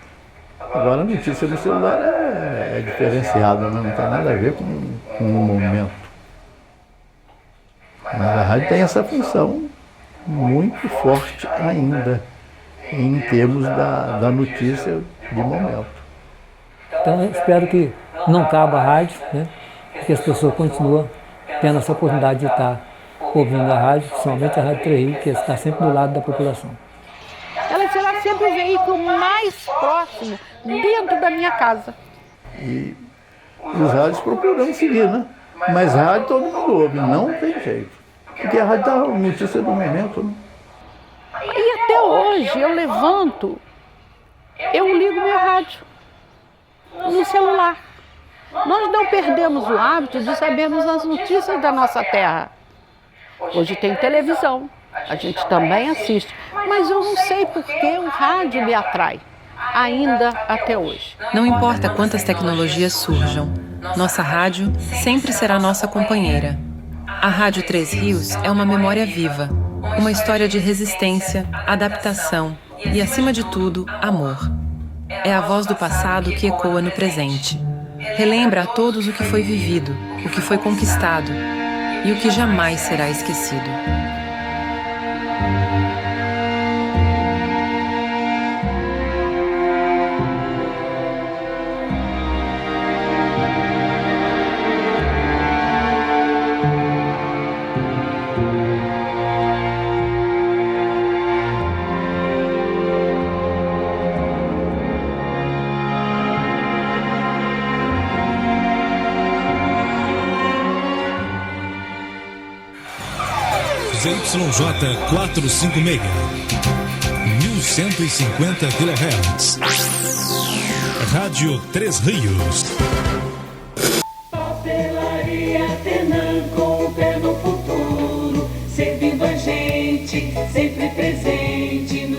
Agora a notícia no celular é diferenciada, né? Não tem nada a ver com o momento. Mas a rádio tem essa função muito forte ainda, em termos da notícia de momento. Então eu espero que não acabe a rádio, né? Que as pessoas continuem tendo essa oportunidade de estar ouvindo a rádio, principalmente a Rádio 3 Rios, que está sempre do lado da população. Ela será sempre o veículo mais próximo dentro da minha casa. E os rádios procuram seguir, né? Mas rádio todo mundo ouve, não tem jeito. Porque a rádio dá a notícia do momento, né? E até hoje eu levanto, eu ligo meu rádio no celular. Nós não perdemos o hábito de sabermos as notícias da nossa terra. Hoje tem televisão, a gente também assiste, mas eu não sei por que o rádio me atrai, ainda até hoje. Não importa quantas tecnologias surjam, nossa rádio sempre será nossa companheira. A Rádio 3 Rios é uma memória viva, uma história de resistência, adaptação e, acima de tudo, amor. É a voz do passado que ecoa no presente. Relembra a todos o que foi vivido, o que foi conquistado e o que jamais será esquecido. ZYJ 456, 1150 kHz. Rádio 3 Rios. Papelaria Tenan com o pé no futuro, servindo a gente, sempre presente no...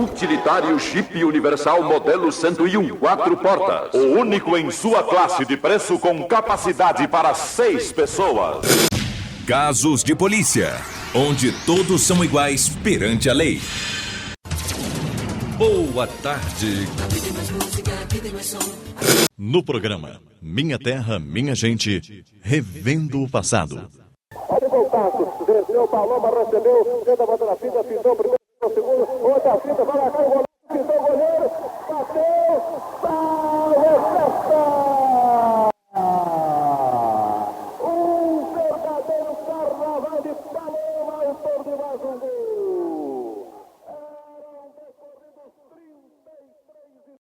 Utilitário. Hyundai Jeep Universal modelo 101, 4 portas. O único em sua classe de preço com capacidade para 6 pessoas. Casos de polícia, onde todos são iguais perante a lei. Boa tarde. No programa Minha Terra, Minha Gente, revendo o passado. Olha o Voltaço, desceu, Paloma recebeu, tenta bater na fita, pintou primeiro, segundo, outra fita, vai lá,